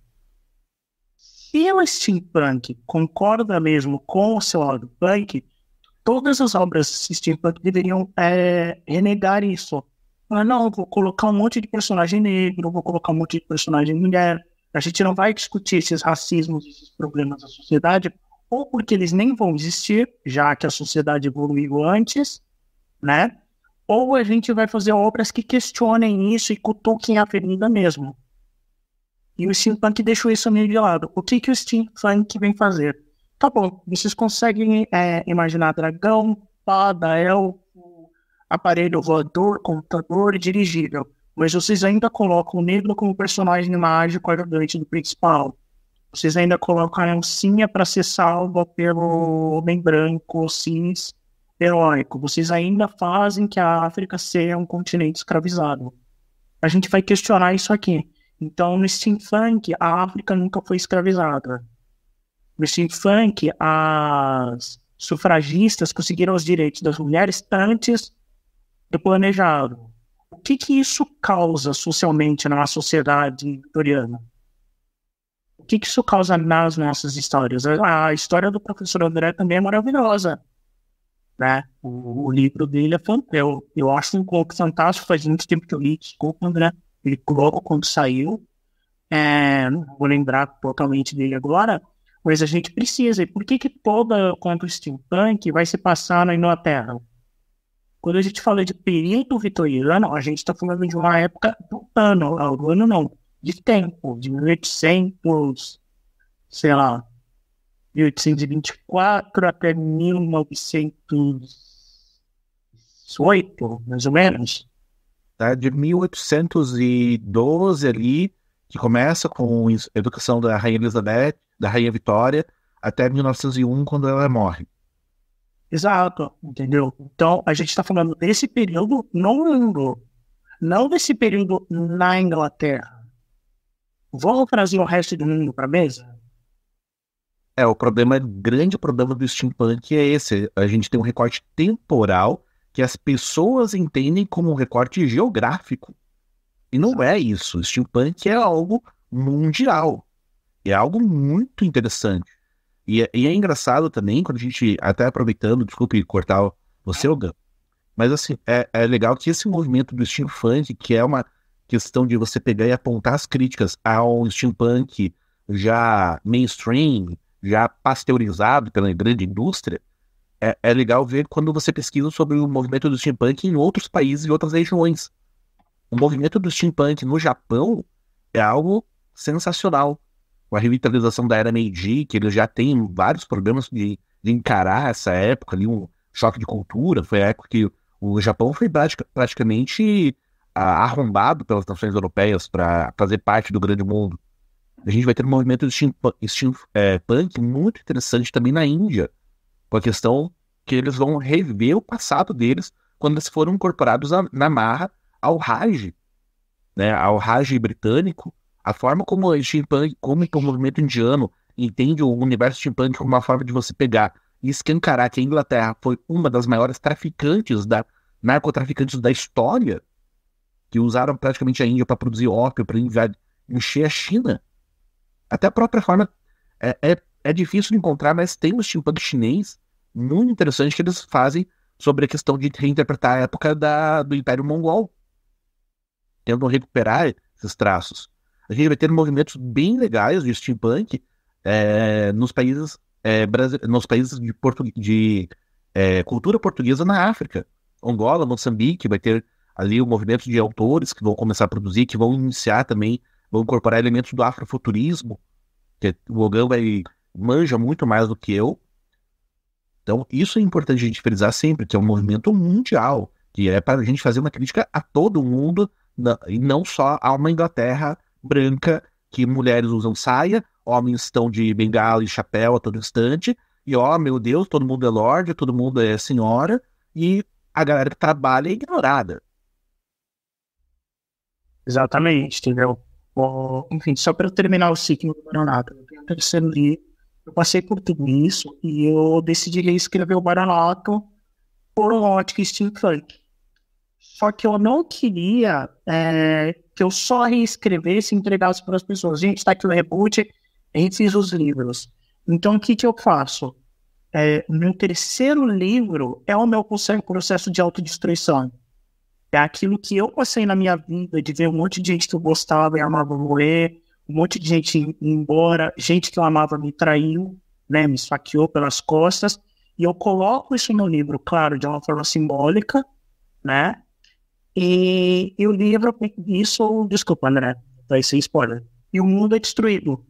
Se o steampunk concorda mesmo com o seu lado punk, todas as obras steampunk deveriam renegar isso. Não, vou colocar um monte de personagem negro, vou colocar um monte de personagem mulher. A gente não vai discutir esses racismos, esses problemas da sociedade, ou porque eles nem vão existir, já que a sociedade evoluiu antes, né? Ou a gente vai fazer obras que questionem isso e cutuquem a ferida mesmo. E o steampunk deixou isso meio de lado. O que o steampunk vem fazer? Tá bom, vocês conseguem imaginar dragão, espada, elfo, aparelho voador, computador e dirigível. Mas vocês ainda colocam o negro como personagem mágico ajudante do principal. Vocês ainda colocam a Elcinha para ser salva pelo homem branco, cis, heróico. Vocês ainda fazem que a África seja um continente escravizado. A gente vai questionar isso aqui. Então, no steampunk, a África nunca foi escravizada. No steampunk, as sufragistas conseguiram os direitos das mulheres antes do planejado. O que isso causa socialmente na sociedade vitoriana? O que isso causa nas nossas histórias? A história do professor André também é maravilhosa, né? O livro dele é fantástico. Eu acho um pouco fantástico, faz muito tempo que eu li, desculpa, André. Ele logo quando saiu. Não vou lembrar totalmente dele agora, mas a gente precisa. E por que toda quanto steampunk vai se passar na Inglaterra? Quando a gente fala de período vitoriano, a gente está falando de uma época de tempo, de 1800, sei lá, 1824 até 1908, mais ou menos. Tá? De 1812 ali, que começa com a educação da Rainha Elizabeth, da Rainha Vitória, até 1901, quando ela morre. Exato, entendeu? Então, a gente está falando desse período no mundo, não desse período na Inglaterra. Vamos trazer o resto do mundo para a mesa? O grande problema do steampunk é esse. A gente tem um recorte temporal que as pessoas entendem como um recorte geográfico. E não é isso. O steampunk é algo mundial. É algo muito interessante. E é engraçado também, quando a gente, até aproveitando, desculpe cortar você, Ogan, mas assim, é legal que esse movimento do steampunk, que é uma questão de você pegar e apontar as críticas ao steampunk já mainstream, já pasteurizado pela grande indústria, é legal ver quando você pesquisa sobre o movimento do steampunk em outros países e outras regiões. O movimento do steampunk no Japão é algo sensacional. Com a revitalização da era Meiji, que eles já têm vários programas de encarar essa época ali, um choque de cultura. Foi a época que o Japão foi praticamente arrombado pelas nações europeias para fazer parte do grande mundo. A gente vai ter um movimento de steampunk muito interessante também na Índia, com a questão que eles vão rever o passado deles quando eles foram incorporados na marra ao Raj, né, ao Raj britânico. A forma como o steampunk, como o movimento indiano entende o universo steampunk como uma forma de você pegar e escancarar que a Inglaterra foi uma das maiores narcotraficantes da história, que usaram praticamente a Índia para produzir ópio, para encher a China. Até a própria forma é difícil de encontrar, mas tem um steampunk chinês muito interessante que eles fazem sobre a questão de reinterpretar a época do Império Mongol, tentam recuperar esses traços. A gente vai ter movimentos bem legais de steampunk nos países de cultura portuguesa na África. Angola, Moçambique, vai ter ali o movimento de autores que vão começar a produzir, que vão iniciar também, vão incorporar elementos do afrofuturismo, que o Logan manja muito mais do que eu. Então, isso é importante a gente frisar sempre, que é um movimento mundial, que é para a gente fazer uma crítica a todo mundo, e não só a uma Inglaterra branca, que mulheres usam saia, homens estão de bengala e chapéu a todo instante, e meu Deus, todo mundo é lorde, todo mundo é senhora, e a galera que trabalha é ignorada. Exatamente, entendeu? Enfim, só para eu terminar o ciclo do Baronato, eu tenho o terceiro livro, eu passei por tudo isso e eu decidi reescrever o Baronato por um ótica steampunk. Só que eu não queria que eu só reescrevesse e entregasse para as pessoas. Gente, está aqui o reboot, a gente fez os livros. Então, o que eu faço? Meu terceiro livro é o meu processo de autodestruição. É aquilo que eu passei na minha vida, de ver um monte de gente que eu gostava e amava morrer, um monte de gente ir embora, gente que eu amava me traiu, né, me esfaqueou pelas costas, e eu coloco isso no livro, claro, de uma forma simbólica, né, e o livro, desculpa, André, vai ser spoiler, e o mundo é destruído.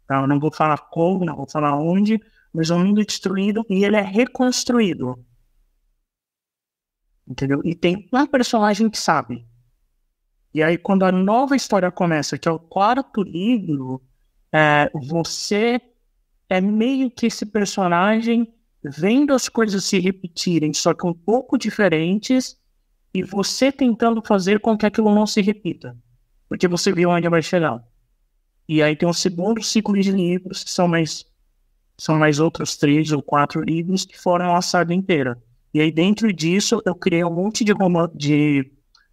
Então, eu não vou falar como, não vou falar onde, mas o mundo é destruído e ele é reconstruído. Entendeu? E tem um personagem que sabe. E aí, quando a nova história começa, que é o quarto livro, você é meio que esse personagem vendo as coisas se repetirem, só que um pouco diferentes, e você tentando fazer com que aquilo não se repita. Porque você viu onde vai chegar. E aí tem um segundo ciclo de livros, que são mais outros 3 ou 4 livros que foram a saga inteira. E aí, dentro disso, eu criei um monte de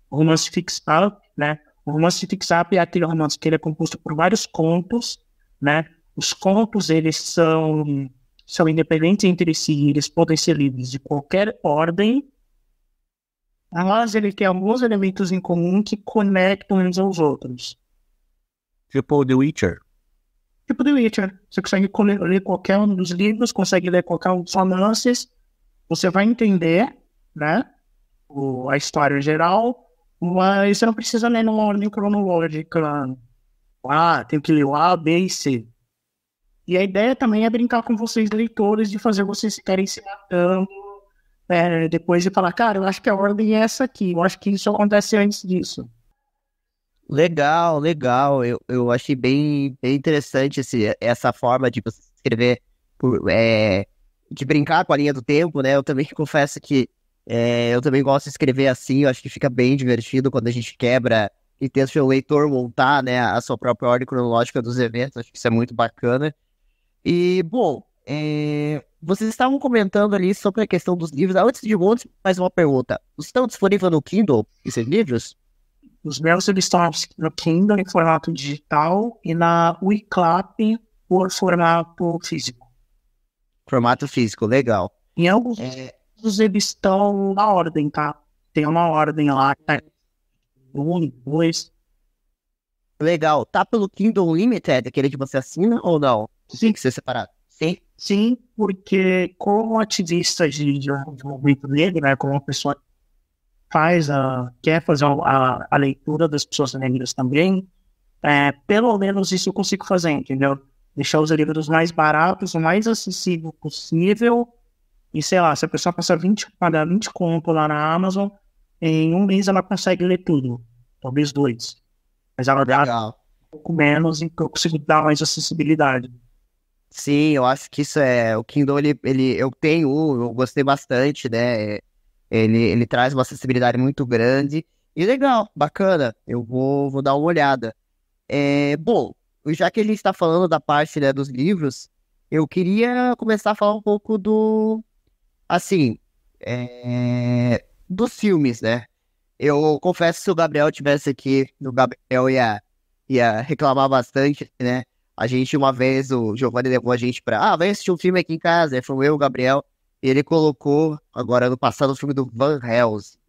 romance fix-up, né? O romance fix-up é aquele romance que ele é composto por vários contos, né? Os contos, eles são independentes entre si, eles podem ser lidos de qualquer ordem, mas ele tem alguns elementos em comum que conectam uns aos outros. Tipo The Witcher. Tipo The Witcher. Você consegue ler qualquer um dos livros, consegue ler qualquer um dos romances, você vai entender, né, a história geral, mas você não precisa ler numa ordem cronológica. Tem que ler o A, B e C. E a ideia também é brincar com vocês, leitores, de fazer vocês ficarem se matando, depois de falar, cara, eu acho que a ordem é essa aqui, eu acho que isso acontece antes disso. Legal. Eu achei bem interessante essa forma de você escrever de brincar com a linha do tempo, né? Eu também confesso que eu também gosto de escrever assim, eu acho que fica bem divertido quando a gente quebra e tenta o leitor montar, né, a sua própria ordem cronológica dos eventos, acho que isso é muito bacana. E, bom, vocês estavam comentando ali sobre a questão dos livros. Antes de montes, mais uma pergunta. Os estão disponíveis no Kindle, esses livros? Os meus, eles estão no Kindle em formato digital e na Wiclap por formato físico. Formato físico, legal. Em alguns eles estão na ordem, tá? Tem uma ordem lá, 1, 2. Legal. Tá pelo Kindle Unlimited, aquele que você assina ou não? Sim. Tem que ser separado. Sim? Sim, porque como ativista de movimento negro, né, como uma pessoa quer fazer a leitura das pessoas negras também, pelo menos isso eu consigo fazer, entendeu? Deixar os livros mais baratos, o mais acessível possível, e sei lá, se a pessoa pagar 20 conto lá na Amazon, em um mês ela consegue ler tudo, talvez 2. Mas ela dá Legal. um pouco menos, então eu consigo dar mais acessibilidade. Sim, eu acho que isso é. O Kindle, eu tenho, eu gostei bastante, né? Ele traz uma acessibilidade muito grande. E legal, bacana. Eu vou dar uma olhada. Bom, já que a gente está falando da parte, né, dos livros, eu queria começar a falar um pouco assim, dos filmes, né? Eu confesso que se o Gabriel tivesse aqui, o Gabriel ia reclamar bastante, né? A gente, uma vez, o Giovanni levou a gente vai assistir um filme aqui em casa, aí foi eu, o Gabriel, e ele colocou, agora no passado, o filme do Van Helsing.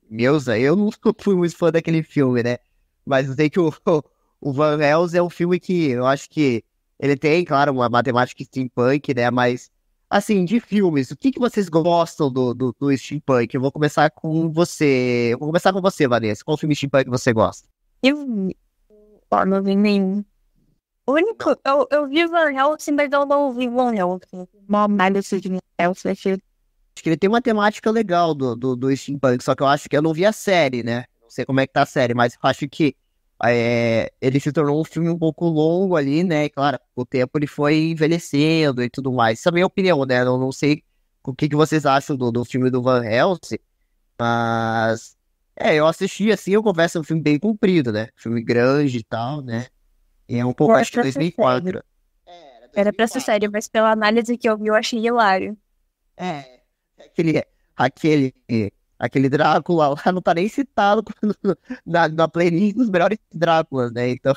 Eu não fui muito fã daquele filme, né? Mas eu sei que o Van Helsing é um filme que eu acho que ele tem, claro, uma matemática steampunk, né? Mas, assim, de filmes, o que vocês gostam do steampunk? Eu vou começar com você. Eu vou começar com você, Vanessa. Qual filme steampunk você gosta? Não vi nenhum. O único, eu vi Van Helsing, mas eu não vi Van Helsing. Uma análise de Van Helsing. Acho que ele tem uma temática legal do steampunk, só que eu acho que eu não vi a série, né? Não sei como é que tá a série, mas eu acho que ele se tornou um filme um pouco longo ali, né? E claro, com o tempo ele foi envelhecendo e tudo mais. Isso é a minha opinião, né? Eu não sei o que vocês acham do filme do Van Helsing, mas eu assisti assim, eu confesso, é um filme bem comprido, né? Filme grande e tal, né? E é um pouco, acho que 2004. Era pra ser sério, mas pela análise que eu vi, eu achei hilário. É, aquele, aquele, aquele Drácula lá não tá nem citado na playlist dos melhores Dráculas, né? Então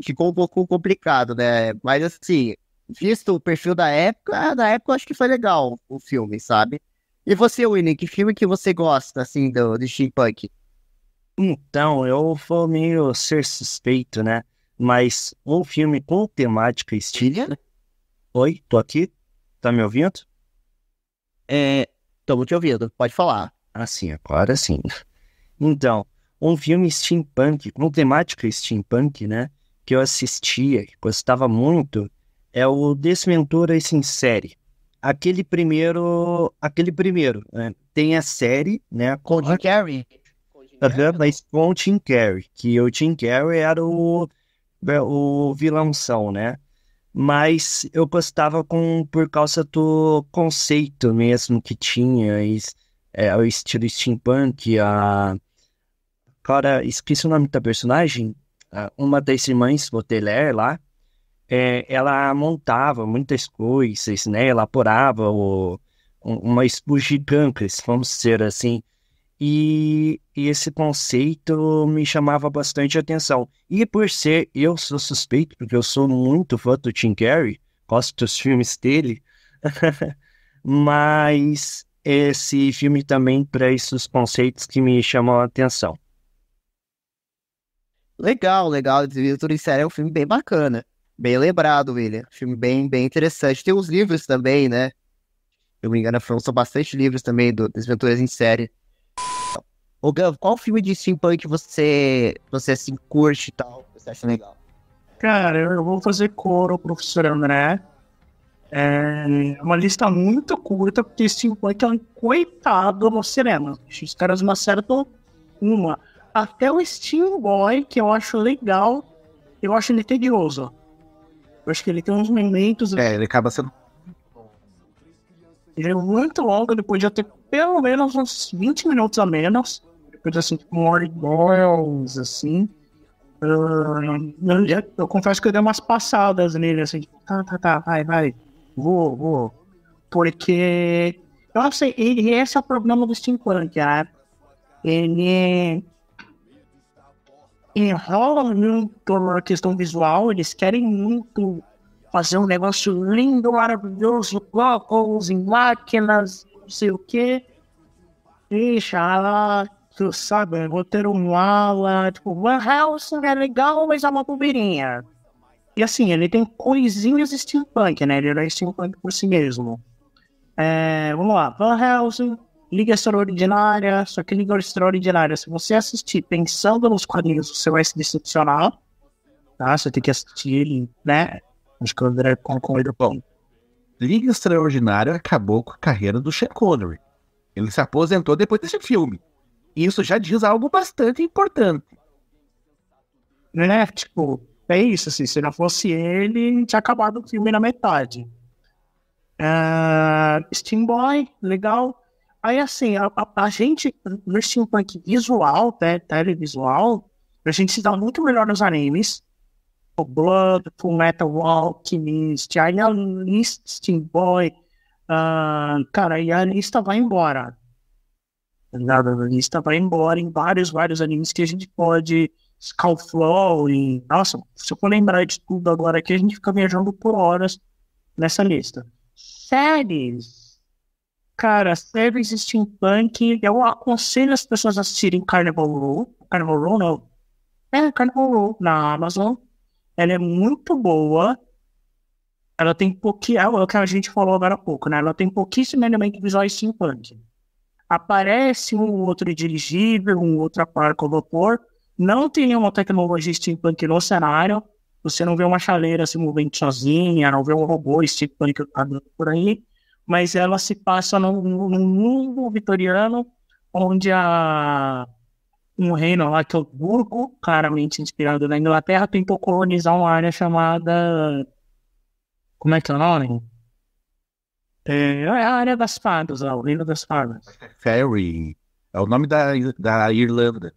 ficou um pouco complicado, né? Mas assim, visto o perfil da época eu acho que foi legal o filme, sabe? E você, Winnie, que filme que você gosta, assim, do steampunk? Então, eu vou meio ser suspeito, né? Mas um filme com temática steampunk... Oi, tô aqui? Tá me ouvindo? Estamos te ouvindo, pode falar. Ah, sim, agora sim. Então, um filme steampunk, com temática steampunk, né? Que eu assistia, que gostava muito, é o Desventura em Série. Aquele primeiro, né? Tem a série, né? Com Jim Carrey? Mas com o Jim Carrey, que o Jim Carrey era o vilãozão, né? Mas eu gostava por causa do conceito mesmo que tinha, o estilo steampunk, Cara, esqueci o nome da personagem, uma das irmãs Baudelaire lá, ela montava muitas coisas, né? Elaborava umas bugigangas, vamos dizer assim. E esse conceito me chamava bastante atenção. E por ser, eu sou suspeito, porque eu sou muito fã do Jim Carrey, gosto dos filmes dele, mas esse filme também traz os conceitos que me chamam a atenção. Legal. Desventura em Série é um filme bem bacana. Bem lembrado, William. Filme bem interessante. Tem os livros também, né? Se eu não me engano, são bastante livros também do Desventuras em Série. Ô, Gav, qual filme de steampunk você assim, curte e tal? Você acha legal? Cara, eu vou fazer coro, professor André. É uma lista muito curta, porque steampunk é um coitado no cinema. Os caras não acertam uma. Até o Steam Boy, que eu acho legal, eu acho ele tedioso. Eu acho que ele tem uns momentos... Ele acaba sendo... Ele é muito longo, ele podia ter pelo menos uns 20 minutos a menos. Depois, assim, tipo, um Hard Boils, assim. Eu confesso que eu dei umas passadas nele, assim, tipo, tá, vai, vou. Porque, eu não sei, esse é o problema do steampunk, né? Ele enrola muito na questão visual, eles querem muito fazer um negócio lindo, maravilhoso, óculos em máquinas, não sei o que. Deixa, tu sabe, roteiro mala, tipo, Van Helsing é legal, mas é uma bobeirinha. E assim, ele tem coisinhas steampunk, né? Ele era steampunk por si mesmo. Vamos lá, Van Helsing, Liga Extraordinária, só que Liga Extraordinária, se você assistir pensando nos quadrinhos, você vai se decepcionar, tá? Você tem que assistir ele, né? Acho que o André concorda. Bom, Liga Extraordinária acabou com a carreira do Sean Connery. Ele se aposentou depois desse filme. E isso já diz algo bastante importante. Né? Tipo, é isso, assim, se não fosse ele, tinha acabado o filme na metade. Steam Boy, legal. Aí, assim, a gente, no steampunk visual, televisual, a gente se dá muito melhor nos animes. O Blood, Full Metal Alchemist, aí a lista Steam Boy, cara, e a lista vai embora. A lista vai embora em vários animes que a gente pode... Skullflow e... Nossa, se eu for lembrar de tudo agora aqui, a gente fica viajando por horas nessa lista. Séries. Cara, séries steampunk, eu aconselho as pessoas a assistirem Carnival Row. Carnival Row, não. Carnival Row, na Amazon. Ela é muito boa. Ela tem pouquinho... É o que a gente falou agora há pouco, né? Ela tem pouquíssimo elemento visual steampunk. Aparece um outro dirigível, um outro barco a vapor. Não tem nenhuma tecnologia steampunk no cenário. Você não vê uma chaleira se movendo sozinha, não vê um robô steampunk andando por aí. Mas ela se passa num mundo vitoriano, onde um reino lá, que é o Burgo, claramente inspirado na Inglaterra, tentou colonizar uma área chamada... Como é que é o nome? É a área das fadas, lá, o reino das fadas. Ferry. É o nome da Irlanda.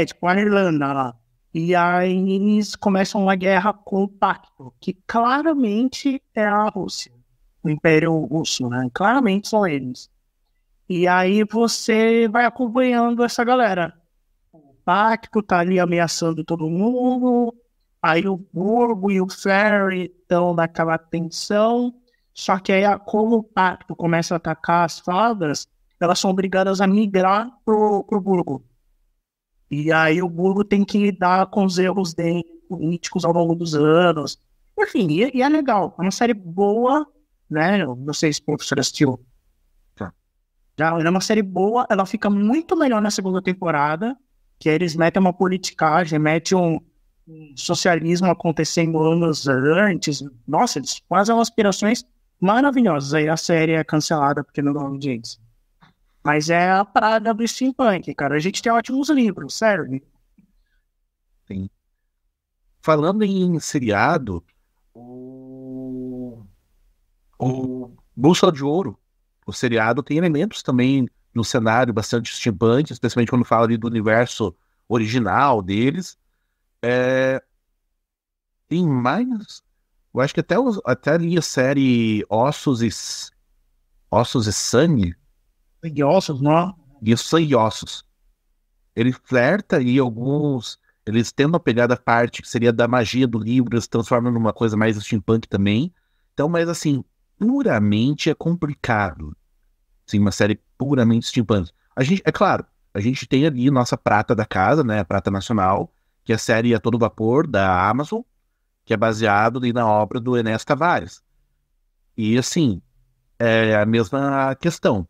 Tipo a Irlanda lá. E aí eles começam uma guerra com o Pacto, que claramente é a Rússia, o Império Russo, né? Claramente são eles. E aí você vai acompanhando essa galera. O Pacto tá ali ameaçando todo mundo, aí o Burgo e o Ferry estão naquela tensão, só que aí como o Pacto começa a atacar as fadas, elas são obrigadas a migrar pro Burgo. E aí o Burgo tem que lidar com os erros dele, políticos ao longo dos anos. Enfim, e é legal. É uma série boa, né? Não sei se o professor assistiu. Tá. Já, é uma série boa, ela fica muito melhor na segunda temporada, que aí eles metem uma politicagem, metem um socialismo acontecendo anos antes. Nossa, eles fazem umas aspirações maravilhosas. Aí a série é cancelada porque não dá audiência. Mas é a praga do steampunk, cara. A gente tem ótimos livros, sério. Sim. Falando em seriado, o Bússola de Ouro, o seriado, tem elementos também no cenário bastante steampunk, especialmente quando fala ali do universo original deles. Tem mais... Eu acho que até ali a série Ossos e Sangue. Sangue e Ossos, não? Isso, Sangue e Ossos. Ele flerta e eles tentam pegar da parte que seria da magia do livro, eles transformam numa coisa mais steampunk também. Então, mas assim, puramente é complicado. Sim, uma série puramente steampunk. É claro, a gente tem ali nossa prata da casa, né, a prata nacional, que é a série A Todo Vapor, da Amazon, que é baseado ali na obra do Ernesto Tavares. E assim, é a mesma questão.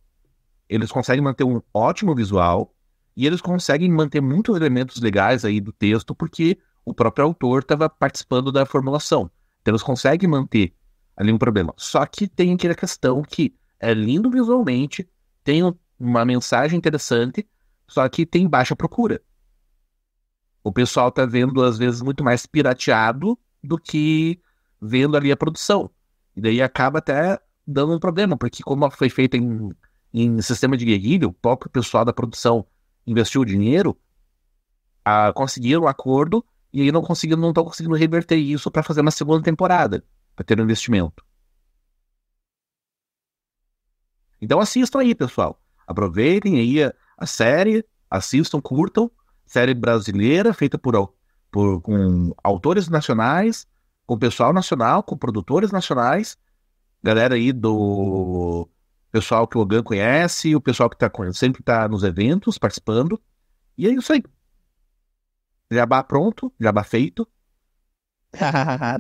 Eles conseguem manter um ótimo visual e eles conseguem manter muitos elementos legais aí do texto porque o próprio autor estava participando da formulação. Então eles conseguem manter ali um problema. Só que tem aquela questão que é lindo visualmente, tem uma mensagem interessante, só que tem baixa procura. O pessoal tá vendo às vezes muito mais pirateado do que vendo ali a produção. E daí acaba até dando um problema, porque como foi feito em sistema de guerrilha, o próprio pessoal da produção investiu o dinheiro, conseguiram um acordo e aí não estão conseguindo reverter isso para fazer uma segunda temporada, para ter um investimento. Então assistam aí, pessoal. Aproveitem aí a série, assistam, curtam. Série brasileira, feita com autores nacionais, com pessoal nacional, com produtores nacionais, galera aí pessoal que o Logan conhece, o pessoal que sempre tá nos eventos, participando. E é isso aí. Jabá pronto, jabá feito.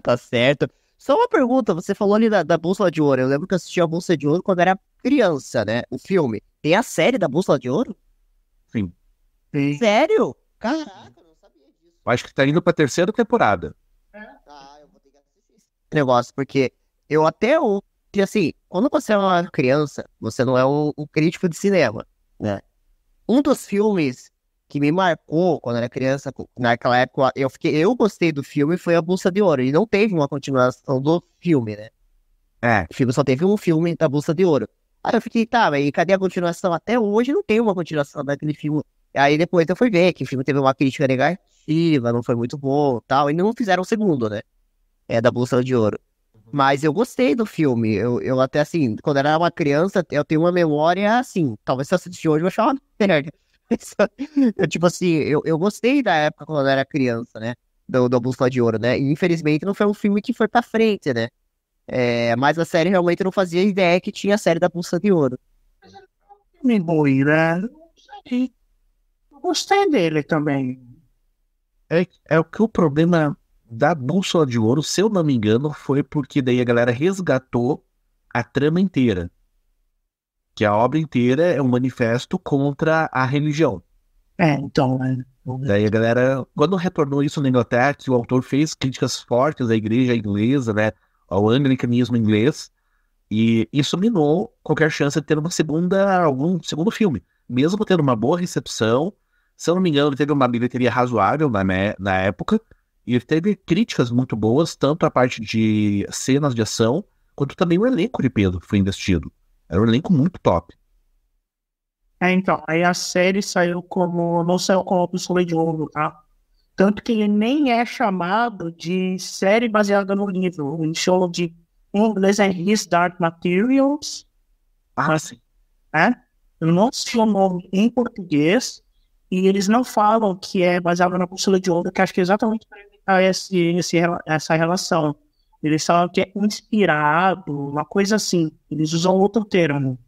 Tá certo. Só uma pergunta, você falou ali da Bússola de Ouro. Eu lembro que eu assisti a Bússola de Ouro quando era criança, né? O filme. Tem a série da Bússola de Ouro? Sim. Sério? Caraca, eu não sabia disso. Eu acho que tá indo pra terceira temporada. Eu vou ter que assistir esse negócio, porque eu até hoje, assim, quando você é uma criança, você não é um crítico de cinema, né? Um dos filmes que me marcou quando eu era criança, naquela época, eu gostei do filme, foi A Bússola de Ouro. E não teve uma continuação do filme, né? O filme só teve um filme da Bússola de Ouro. Aí eu fiquei, tá, mas cadê a continuação? Até hoje não tem uma continuação daquele filme. Aí depois eu fui ver que o filme teve uma crítica negativa, não foi muito bom tal, e não fizeram o segundo, né? Da Bússola de Ouro. Mas eu gostei do filme. Eu até, assim, quando eu era uma criança, eu tenho uma memória, assim, talvez se eu assistir hoje eu vou achar uma merda. Tipo assim, eu gostei da época quando eu era criança, né? Do Bússola de Ouro, né? E infelizmente não foi um filme que foi pra frente, né? Mas a série realmente não fazia ideia que tinha a série da Bússola de Ouro. Me boi, né? Eu gostei dele também. É o que o problema da Bússola de Ouro, se eu não me engano, foi porque daí a galera resgatou a trama inteira. Que a obra inteira é um manifesto contra a religião. Então, né? Daí a galera, quando retornou isso na Inglaterra, que o autor fez críticas fortes à igreja inglesa, né, ao anglicanismo inglês, e isso minou qualquer chance de ter algum segundo filme. Mesmo tendo uma boa recepção, se eu não me engano, ele teve uma bilheteria razoável na época, e ele teve críticas muito boas, tanto a parte de cenas de ação, quanto também o elenco de peso que foi investido. Era um elenco muito top. Então, aí a série não saiu como Bússola de Ouro, tá? Tanto que ele nem é chamado de série baseada no livro. Eles chamam de, em inglês, His Dark Materials. Sim. Eu não sei o nome em português, e eles não falam que é baseado na Bússola de Ouro, que acho que é exatamente para evitar essa relação. Eles falam que é inspirado, uma coisa assim. Eles usam outro termo.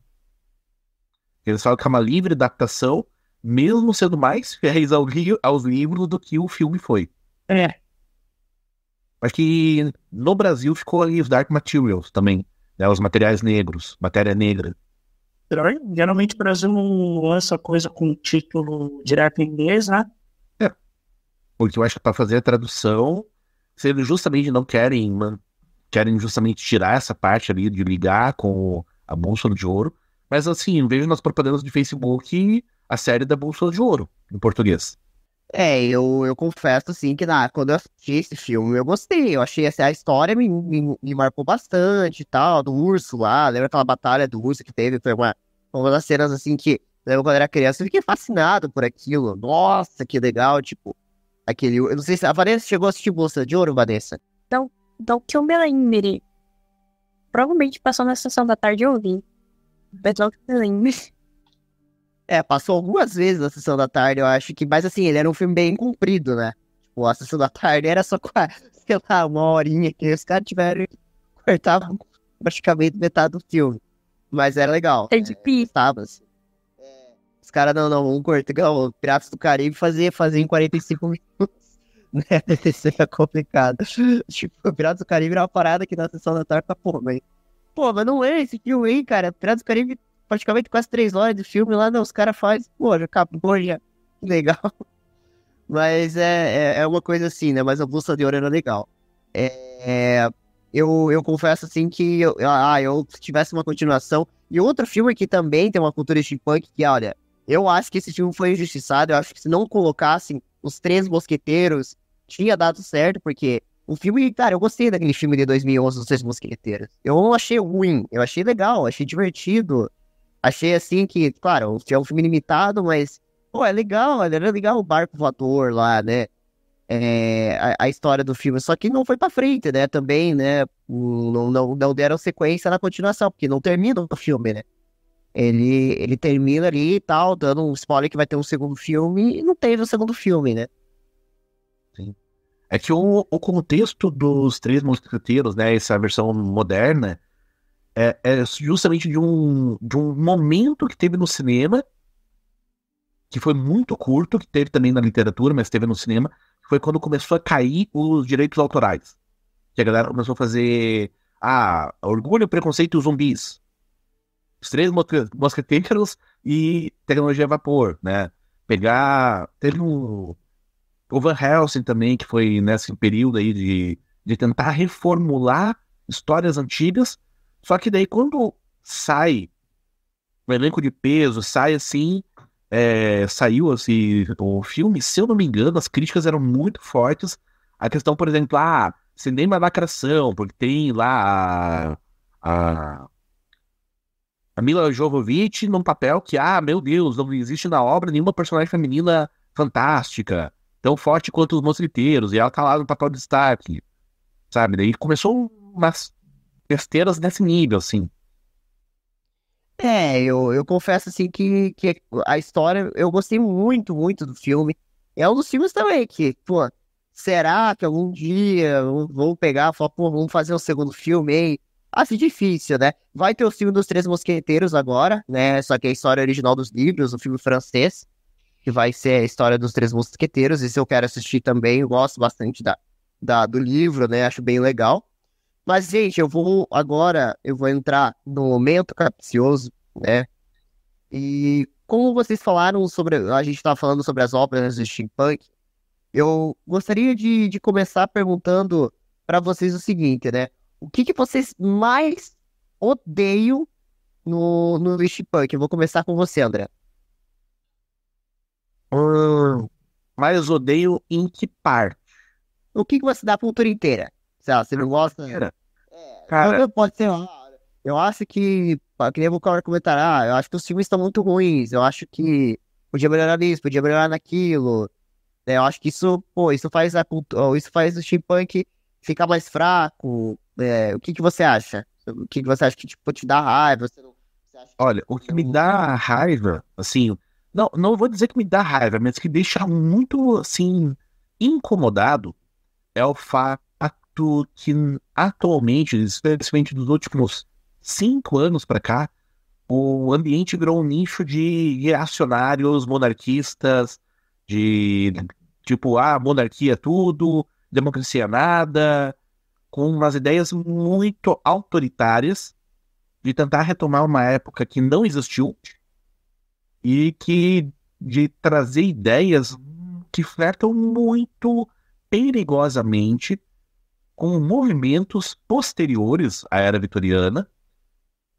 Eles falam que é uma livre adaptação, mesmo sendo mais fiéis aos livros do que o filme foi. Mas que no Brasil ficou ali os Dark Materials também, né, os materiais negros, matéria negra. Geralmente o Brasil não lança coisa com título direto em inglês, né? Porque eu acho que para fazer a tradução, se eles justamente não querem justamente tirar essa parte ali de ligar com a Bússola de Ouro. Mas assim, vejo nas propagandas de Facebook a série da Bússola de Ouro, em português. Eu confesso, assim, que quando eu assisti esse filme, eu gostei. Eu achei, assim, a história me marcou bastante e tal, do urso lá. Lembra aquela batalha do urso que teve? Foi uma das cenas, assim, que, lembra quando eu era criança, eu fiquei fascinado por aquilo. Nossa, que legal, tipo, eu não sei se a Vanessa chegou a assistir Bússola de Ouro, Vanessa? Então, que eu me lembre, provavelmente passou na sessão da tarde eu vi. Mas não que eu me lembre. Passou algumas vezes na Sessão da Tarde, eu acho que, mas assim, ele era um filme bem comprido, né? Tipo, a Sessão da Tarde era só, sei lá, uma horinha que os caras tiveram cortavam praticamente metade do filme. Mas era legal. É difícil. Gostava, assim. Os caras vamos cortar, o Piratas do Caribe fazia em 45 minutos, né? Isso é complicado. Tipo, Piratas do Caribe era uma parada que na Sessão da Tarde, mas não é esse filme aí, cara. Piratas do Caribe praticamente quase 3 horas de filme lá, os caras fazem, já acabou, já. Legal. Mas é uma coisa assim, né? Mas a Bússola de Ouro era legal. Eu confesso, assim, que se tivesse uma continuação. E outro filme que também tem uma cultura steampunk, que, olha, eu acho que esse filme foi injustiçado. Eu acho que se não colocassem os Três Mosqueteiros, tinha dado certo, porque o filme, cara, eu gostei daquele filme de 2011, Os Três Mosqueteiros. Eu não achei ruim, eu achei legal, achei divertido. Achei assim que, claro, é um filme limitado, mas, é legal, era legal o barco voador lá, né? A história do filme, só que não foi pra frente, né? Também, né? Não deram sequência na continuação, porque não termina o filme, né? Ele termina ali e tal, dando um spoiler que vai ter um segundo filme, e não teve o segundo filme, né? Sim. É que o contexto dos Três Mosqueteiros, né? Essa versão moderna, é justamente de um momento que teve no cinema, que foi muito curto, que teve também na literatura, mas teve no cinema, que foi quando começou a cair os direitos autorais. Que a galera começou a fazer Orgulho, Preconceito e Zumbis. Os Três Mosqueteiros e Tecnologia a Vapor, né? Teve o Van Helsing também, que foi nesse período aí de tentar reformular histórias antigas, só que daí quando sai o elenco de peso, sai assim, saiu assim, o filme, se eu não me engano, as críticas eram muito fortes. A questão, por exemplo, cinema lacração, porque tem lá a Mila Jovovich num papel que, meu Deus, não existe na obra nenhuma personagem feminina fantástica, tão forte quanto os mosquiteiros, e ela tá lá no papel de destaque, sabe? Daí começou umas besteiras nesse nível, assim. Eu confesso assim que a história, eu gostei muito, muito do filme. É um dos filmes também que, pô, será que algum dia vou pegar e falar, pô, vamos fazer um segundo filme, hein? Acho difícil, né? Vai ter o filme dos Três Mosqueteiros agora, né? Só que é a história original dos livros, o filme francês, que vai ser a história dos Três Mosqueteiros. Esse eu quero assistir também, eu gosto bastante do livro, né? Acho bem legal. Mas, gente, eu vou entrar no momento capcioso, né? E como vocês falaram a gente estava falando sobre as obras do steampunk, eu gostaria de começar perguntando para vocês o seguinte, né? O que vocês mais odeiam no steampunk? Eu vou começar com você, André. Mas odeio em que parte? O que você dá a cultura inteira? Sei lá, você não gosta? Cara, Pode ser. Eu acho que nem vou comentar, eu acho que os filmes estão muito ruins. Eu acho que podia melhorar nisso, podia melhorar naquilo. Né? Eu acho que isso faz isso faz o steampunk ficar mais fraco. O que você acha? O que você acha que tipo, te dá raiva? Você acha olha, o que me dá raiva, assim, não vou dizer que me dá raiva, mas que deixa muito, assim, incomodado é o fato que atualmente, especialmente dos últimos 5 anos para cá, o ambiente virou um nicho de reacionários monarquistas, de tipo, monarquia é tudo, democracia é nada, com umas ideias muito autoritárias de tentar retomar uma época que não existiu e de trazer ideias que flertam muito perigosamente com movimentos posteriores à era vitoriana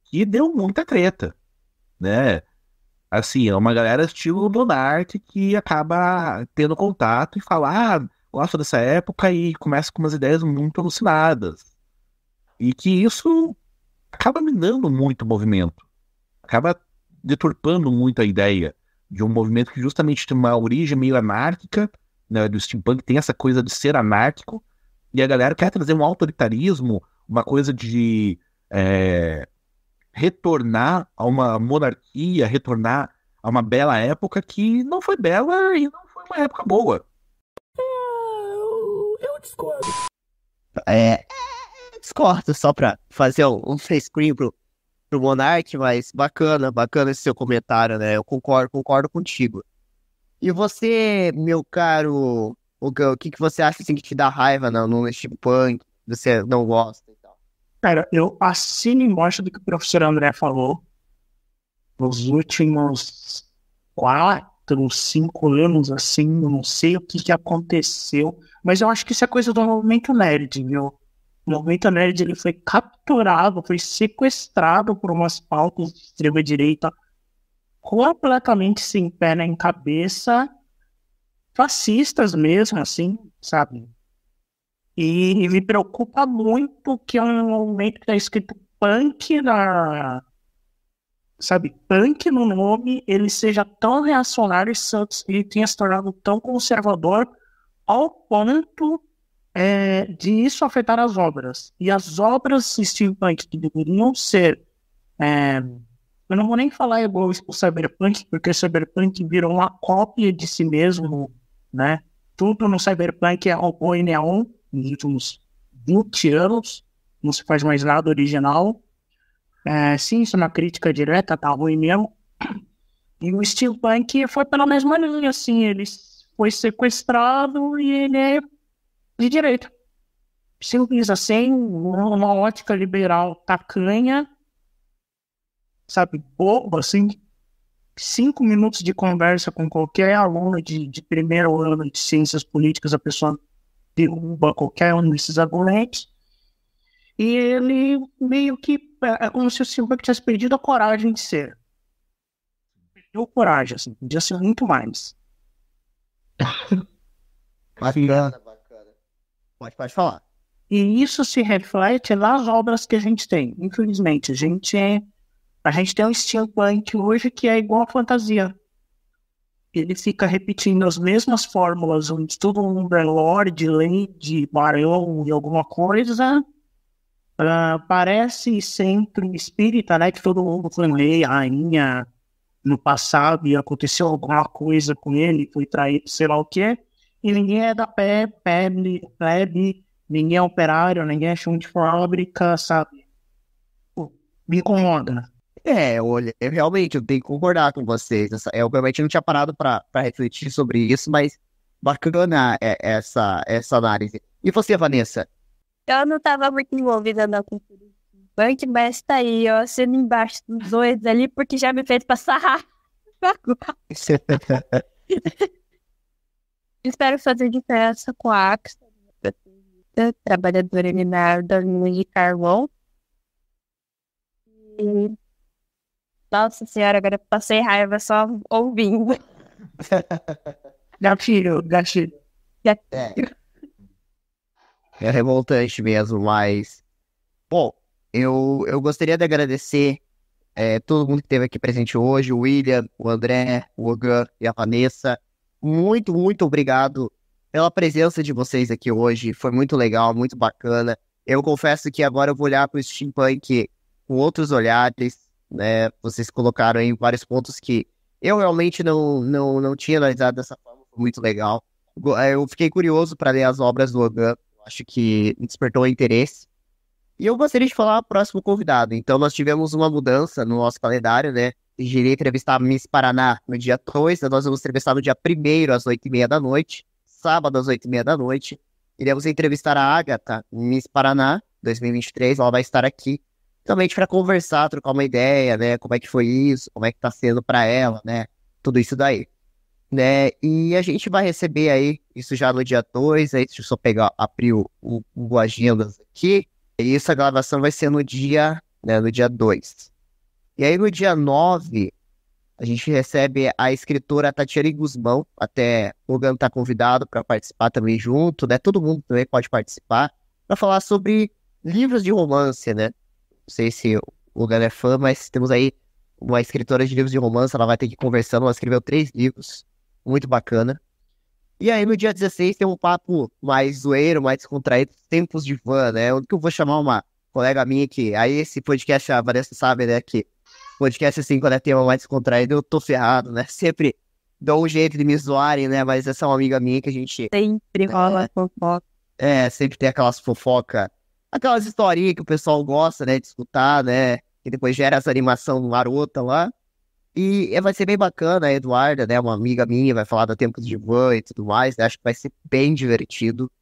que deu muita treta, né? Assim, é uma galera estilo Monark que acaba tendo contato e fala, gosto dessa época e começa com umas ideias muito alucinadas. E que isso acaba minando muito o movimento, acaba deturpando muito a ideia de um movimento que justamente tem uma origem meio anárquica, né, do steampunk tem essa coisa de ser anárquico, e a galera quer trazer um autoritarismo, uma coisa de retornar a uma monarquia, retornar a uma bela época que não foi bela e não foi uma época boa. Eu discordo. Discordo, só pra fazer um face cream pro Monark, mas bacana esse seu comentário, né? Eu concordo contigo. E você, meu caro, o que você acha assim, que te dá raiva no steampunk? Você não gosta e tal? Cara, eu assino embaixo do que o professor André falou. Nos últimos 4, 5 anos, assim, eu não sei o que aconteceu, mas eu acho que isso é coisa do movimento nerd, viu? O movimento nerd, ele foi capturado, foi sequestrado por umas pautas de extrema-direita completamente sem pé nem cabeça, fascistas mesmo, assim, sabe? E me preocupa muito que é um movimento que tá escrito punk punk no nome, ele seja tão reacionário e tenha se tornado tão conservador ao ponto de isso afetar as obras. E as obras steampunk que deveriam ser... eu não vou nem falar igual o cyberpunk, porque o cyberpunk virou uma cópia de si mesmo, né? Tudo no cyberpunk é robô e neon nos últimos 20 anos, não se faz mais nada original. Sim, isso é uma crítica direta, tá ruim mesmo. E o steampunk foi pela mesma linha, assim, ele foi sequestrado e ele é de direita. Simples assim, uma ótica liberal tacanha, sabe, bobo, assim. 5 minutos de conversa com qualquer aluno de primeiro ano de ciências políticas, a pessoa derruba qualquer um desses argumentos. E ele meio que é como se o steampunk tivesse perdido a coragem de ser. Perdeu coragem, assim, podia ser muito mais. Bacana. Pode falar. E isso se reflete nas obras que a gente tem. Infelizmente, a gente tem um steampunk hoje que é igual a fantasia. Ele fica repetindo as mesmas fórmulas, onde todo mundo é lorde, lady, barão e alguma coisa. Parece sempre espírita, né? Que todo mundo foi um rei, rainha no passado e aconteceu alguma coisa com ele, foi traído, sei lá o quê. E ninguém é da plebe, ninguém é operário, ninguém é chão de fábrica, sabe? Pô, me incomoda. Olha, eu tenho que concordar com vocês. Eu realmente não tinha parado pra refletir sobre isso, mas bacana essa análise. E você, Vanessa? Eu não tava muito envolvida na cultura steampunk, mas tá aí, ó, sendo embaixo dos olhos ali, porque já me fez passar raiva. Espero fazer diferença com a Axel, trabalhadora linear da mina de carvão. E... Nossa senhora, agora eu passei raiva só ouvindo. Gatilho. É revoltante mesmo, mas... Bom, eu gostaria de agradecer todo mundo que esteve aqui presente hoje, o William, o André, o Ogan e a Vanessa. Muito, muito obrigado pela presença de vocês aqui hoje. Foi muito legal, muito bacana. Eu confesso que agora eu vou olhar para o steampunk com outros olhares, né? Vocês colocaram aí vários pontos que eu realmente não tinha analisado dessa forma. Foi muito legal. Eu fiquei curioso para ler as obras do Ogan. Acho que me despertou interesse. E eu gostaria de falar o próximo convidado. Então, nós tivemos uma mudança no nosso calendário, né? Eu iria entrevistar a Miss Paraná no dia 2, nós vamos entrevistar no dia 1º, às 8h30 da noite, sábado, às 8h30 da noite. Iremos entrevistar a Agatha, Miss Paraná, 2023, ela vai estar aqui, realmente para conversar, trocar uma ideia, né? Como é que foi isso, como é que tá sendo para ela, né? Tudo isso daí, né? E a gente vai receber aí, isso já no dia 2, aí deixa eu só abrir o agendas aqui. E essa gravação vai ser no dia 2. E aí no dia 9, a gente recebe a escritora Tatiane Guzmão, até o Logan tá convidado para participar também junto, né? Todo mundo também pode participar, para falar sobre livros de romance, né? Não sei se o Logan é fã, mas temos aí uma escritora de livros de romance, ela vai ter que ir conversando, ela escreveu 3 livros, muito bacana. E aí no dia 16 tem um papo mais zoeiro, mais descontraído, tempos de van, né? Onde que eu vou chamar uma colega minha que... Aí esse podcast, a Vanessa sabe, né? Que podcast assim, quando é tema mais descontraído, eu tô ferrado, né? Sempre dou um jeito de me zoarem, né? Mas essa é uma amiga minha que a gente... Sempre rola fofoca. Sempre tem aquelas fofoca, aquelas historinhas que o pessoal gosta, né? De escutar, né? Que depois gera essa animação marota lá. E vai ser bem bacana, a Eduarda, né, uma amiga minha, vai falar do Tempos de Van e tudo mais, né, acho que vai ser bem divertido.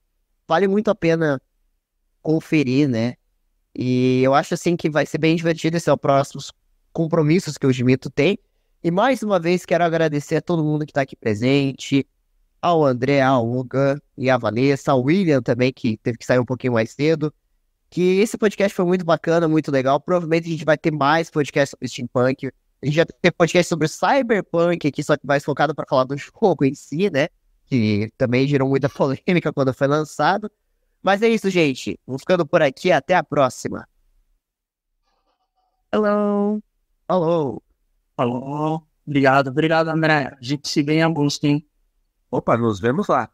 Vale muito a pena conferir, né, e eu acho, assim, que vai ser bem divertido, esse é o próximo compromissos que o Gimito tem. E mais uma vez quero agradecer a todo mundo que tá aqui presente, ao André, ao Logan e à Vanessa, ao William também, que teve que sair um pouquinho mais cedo, que esse podcast foi muito bacana, muito legal. Provavelmente a gente vai ter mais podcasts sobre steampunk. A gente já tem podcast sobre Cyberpunk aqui, só que mais focado para falar do jogo em si, né? Que também gerou muita polêmica quando foi lançado. Mas é isso, gente. Vamos ficando por aqui. Até a próxima. Hello. Falou. Falou. Obrigado, André. A gente se vê em agosto, hein? Opa, nos vemos lá.